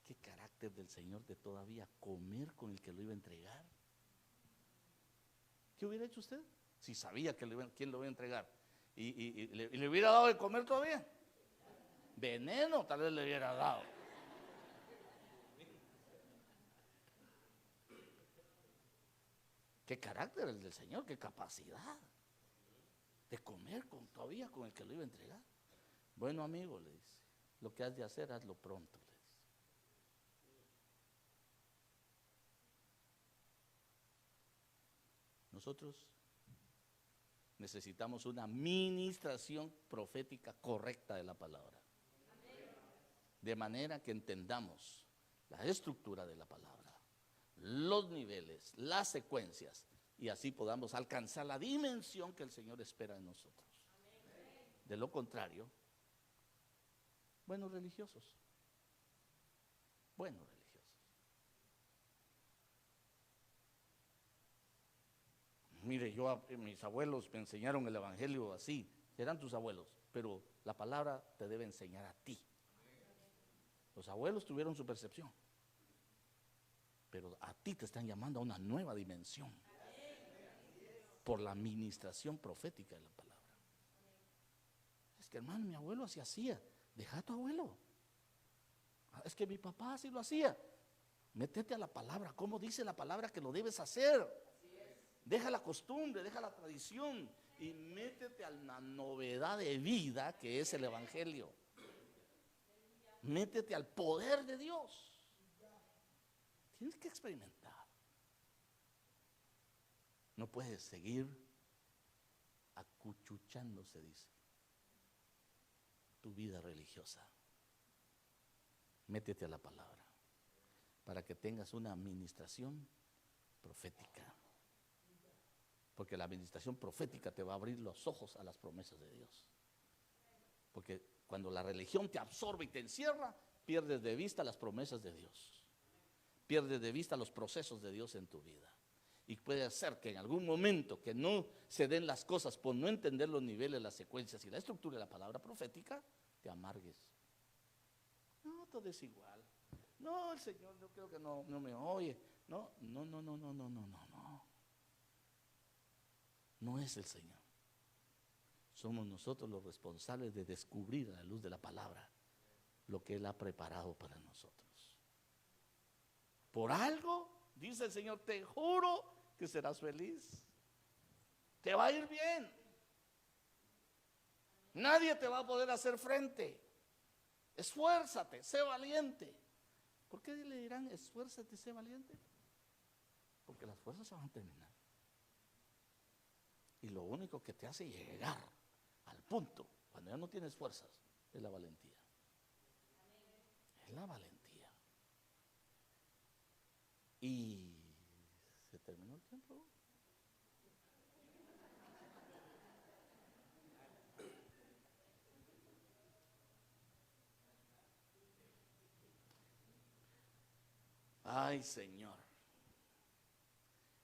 ¿Qué carácter del Señor de todavía comer con el que lo iba a entregar? ¿Qué hubiera hecho usted? Si sabía que quién lo iba a entregar y le hubiera dado de comer todavía. Veneno tal vez le hubiera dado. ¿Qué carácter el del Señor? ¿Qué capacidad de comer todavía con el que lo iba a entregar? Bueno, amigo, le dice, lo que has de hacer, hazlo pronto, le dice. Nosotros necesitamos una ministración profética correcta de la palabra, de manera que entendamos la estructura de la palabra, los niveles, las secuencias, y así podamos alcanzar la dimensión que el Señor espera de nosotros. De lo contrario, buenos religiosos. Mire, mis abuelos me enseñaron el evangelio así, serán tus abuelos, pero la palabra te debe enseñar a ti. Los abuelos tuvieron su percepción, pero a ti te están llamando a una nueva dimensión por la administración profética de la palabra. Es que, hermano, mi abuelo así hacía. Deja a tu abuelo. Es que mi papá así lo hacía. Métete a la palabra. ¿Cómo dice la palabra que lo debes hacer? Deja la costumbre, deja la tradición y métete a la novedad de vida que es el evangelio. Métete al poder de Dios. Tienes que experimentar. No puedes seguir acuchuchándose, dice, tu vida religiosa. Métete a la palabra para que tengas una administración profética. Porque la administración profética te va a abrir los ojos a las promesas de Dios. Porque cuando la religión te absorbe y te encierra, pierdes de vista las promesas de Dios. Pierdes de vista los procesos de Dios en tu vida. Y puede ser que en algún momento que no se den las cosas por no entender los niveles, las secuencias y la estructura de la palabra profética, te amargues. No, todo es igual. No, el Señor yo creo que no me oye. No. No es el Señor. Somos nosotros los responsables de descubrir a la luz de la palabra lo que Él ha preparado para nosotros. Por algo, dice el Señor, te juro que serás feliz. Te va a ir bien. Nadie te va a poder hacer frente. Esfuérzate, sé valiente. ¿Por qué le dirán esfuérzate, sé valiente? Porque las fuerzas se van a terminar. Y lo único que te hace llegar al punto, cuando ya no tienes fuerzas, es la valentía. Es la valentía. Y se terminó el tiempo. Ay, Señor.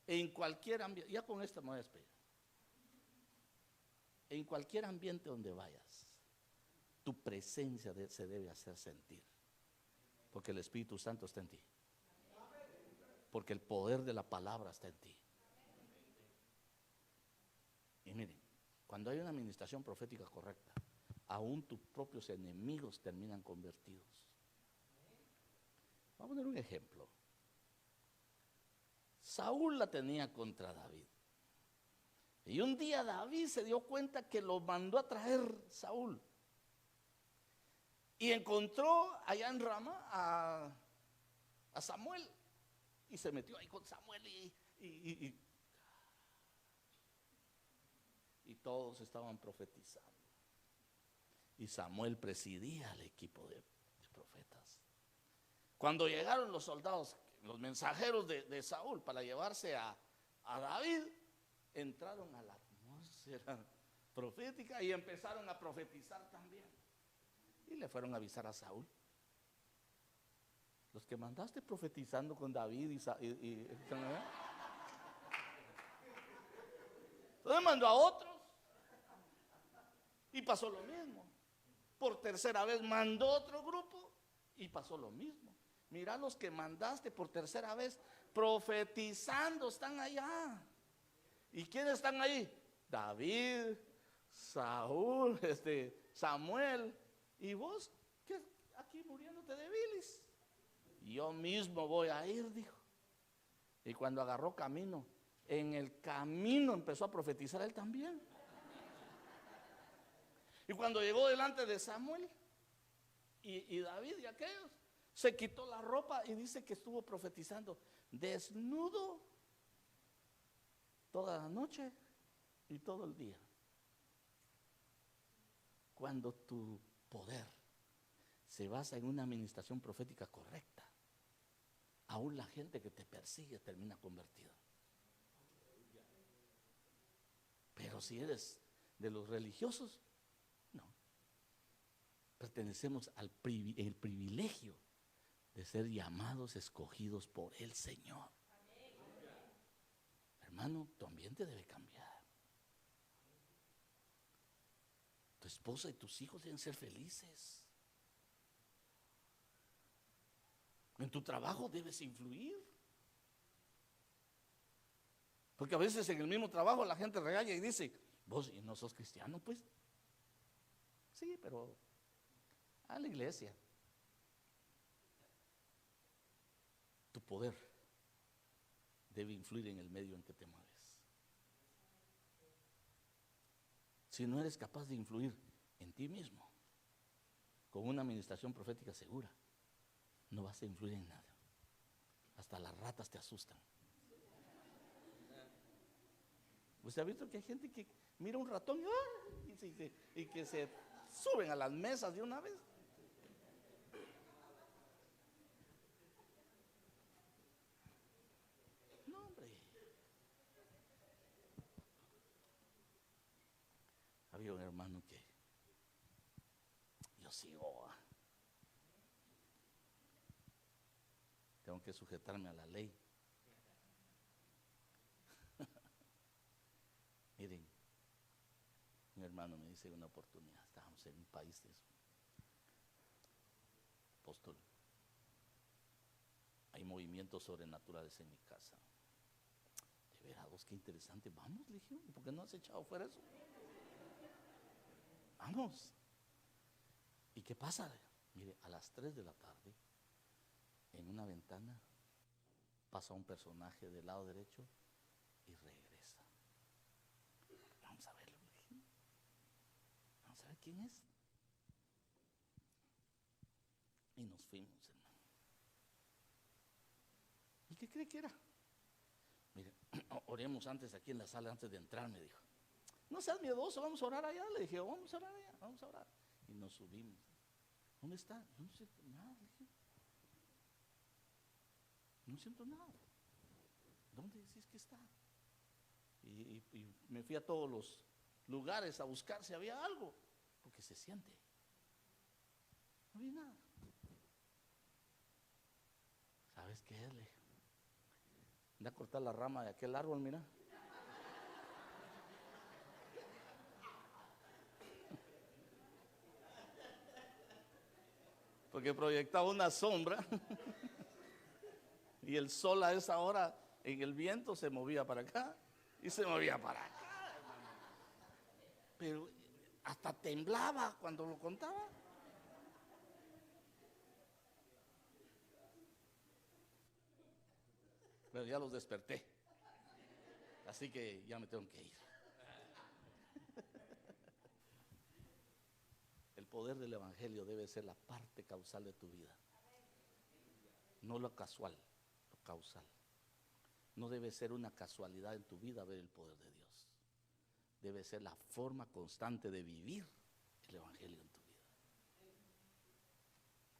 En cualquier ambiente, ya con esta me voy a despedir. En cualquier ambiente donde vayas, tu presencia se debe hacer sentir. Porque el Espíritu Santo está en ti. Porque el poder de la palabra está en ti. Y miren, cuando hay una administración profética correcta, aún tus propios enemigos terminan convertidos. Vamos a poner un ejemplo. Saúl la tenía contra David. Y un día David se dio cuenta que lo mandó a traer Saúl. Y encontró allá en Rama a Samuel. Y se metió ahí con Samuel y todos estaban profetizando. Y Samuel presidía al equipo de profetas. Cuando llegaron los soldados, los mensajeros de Saúl para llevarse a David, entraron a la atmósfera profética y empezaron a profetizar también. Y le fueron a avisar a Saúl. Los que mandaste profetizando con David entonces mandó a otros y pasó lo mismo. Por tercera vez mandó otro grupo y pasó lo mismo. Mira, los que mandaste por tercera vez profetizando están allá. ¿Y quiénes están ahí? David, Saúl, Samuel. ¿Y vos qué aquí muriéndote de bilis? Yo mismo voy a ir, dijo. Y cuando agarró camino, en el camino empezó a profetizar él también. Y cuando llegó delante de Samuel y David y aquellos, se quitó la ropa y dice que estuvo profetizando desnudo toda la noche y todo el día. Cuando tu poder se basa en una administración profética correcta, aún la gente que te persigue termina convertida. Pero si eres de los religiosos, no. Pertenecemos al el privilegio de ser llamados, escogidos por el Señor. Hermano, tu ambiente debe cambiar. Tu esposa y tus hijos deben ser felices. En tu trabajo debes influir. Porque a veces en el mismo trabajo la gente regaña y dice, vos no sos cristiano, pues. Sí, pero a la iglesia. Tu poder debe influir en el medio en que te mueves. Si no eres capaz de influir en ti mismo, con una administración profética segura, no vas a influir en nada. Hasta las ratas te asustan. ¿Usted ha visto que hay gente que mira un ratón y que se suben a las mesas de una vez? No, hombre. Había un hermano que yo sigo. Tengo que sujetarme a la ley. Miren, mi hermano me dice una oportunidad, estábamos en un país de eso. Apóstol, hay movimientos sobrenaturales en mi casa. De veras, qué interesante. Vamos, le dije, ¿por qué no has echado fuera eso? Vamos. ¿Y qué pasa? Mire, a las 3 de la tarde, en una ventana, pasa un personaje del lado derecho y regresa. Vamos a verlo. Vamos a ver quién es. Y nos fuimos, hermano. ¿Y qué cree que era? Mire, oremos antes aquí en la sala, antes de entrar, me dijo. No seas miedoso, vamos a orar allá. Le dije, vamos a orar allá, vamos a orar. Y nos subimos. ¿Dónde está? Yo no siento nada, le dije. No siento nada. ¿Dónde decís que está? Y me fui a todos los lugares a buscar si había algo, porque se siente. No había nada. ¿Sabes qué es? Le dije, anda a cortar la rama de aquel árbol, mira. Porque proyectaba una sombra y el sol a esa hora en el viento se movía para acá y se movía para acá. Pero hasta temblaba cuando lo contaba. Pero ya los desperté, así que ya me tengo que ir. El poder del evangelio debe ser la parte causal de tu vida, no lo casual, lo causal. No debe ser una casualidad en tu vida ver el poder de Dios. Debe ser la forma constante de vivir el evangelio en tu vida.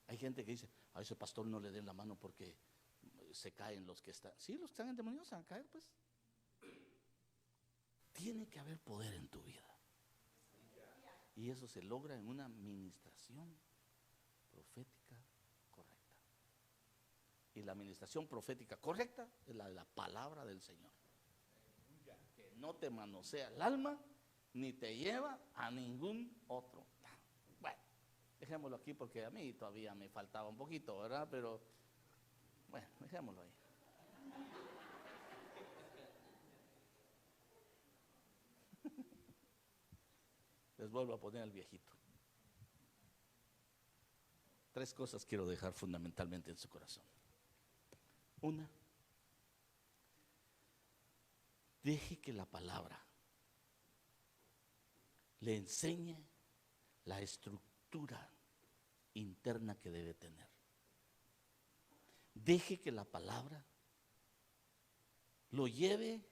Hay gente que dice, a ese pastor no le den la mano porque se caen los que están. Sí, los que están endemoniados se van a caer, pues. Tiene que haber poder en tu vida. Y eso se logra en una administración profética correcta. Y la administración profética correcta es la de la palabra del Señor. Que no te manosea el alma ni te lleva a ningún otro. Bueno, dejémoslo aquí porque a mí todavía me faltaba un poquito, ¿verdad? Pero bueno, dejémoslo ahí. Les vuelvo a poner al viejito. 3 cosas quiero dejar fundamentalmente en su corazón. Una, deje que la palabra le enseñe la estructura interna que debe tener. Deje que la palabra lo lleve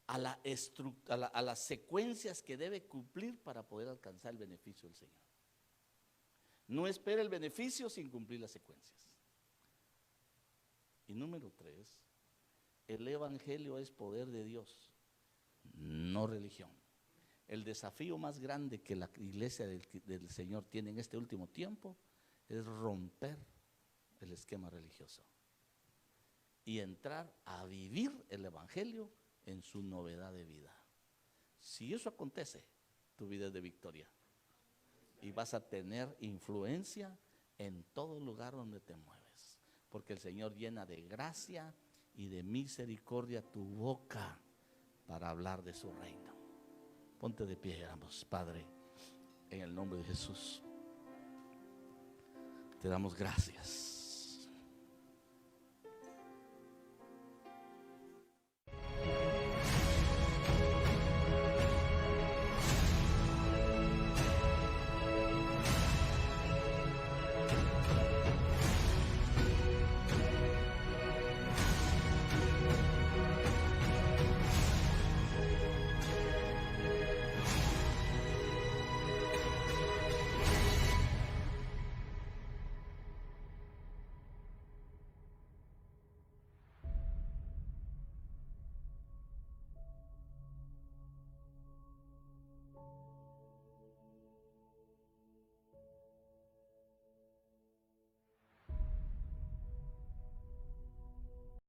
a las secuencias que debe cumplir para poder alcanzar el beneficio del Señor. No espere el beneficio sin cumplir las secuencias. Y número 3, el evangelio es poder de Dios, no religión. El desafío más grande que la iglesia del Señor tiene en este último tiempo es romper el esquema religioso y entrar a vivir el evangelio en su novedad de vida. Si eso acontece, tu vida es de victoria y vas a tener influencia en todo lugar donde te mueves, porque el Señor llena de gracia y de misericordia tu boca para hablar de su reino. Ponte de pie, oramos. Padre, en el nombre de Jesús, te damos gracias.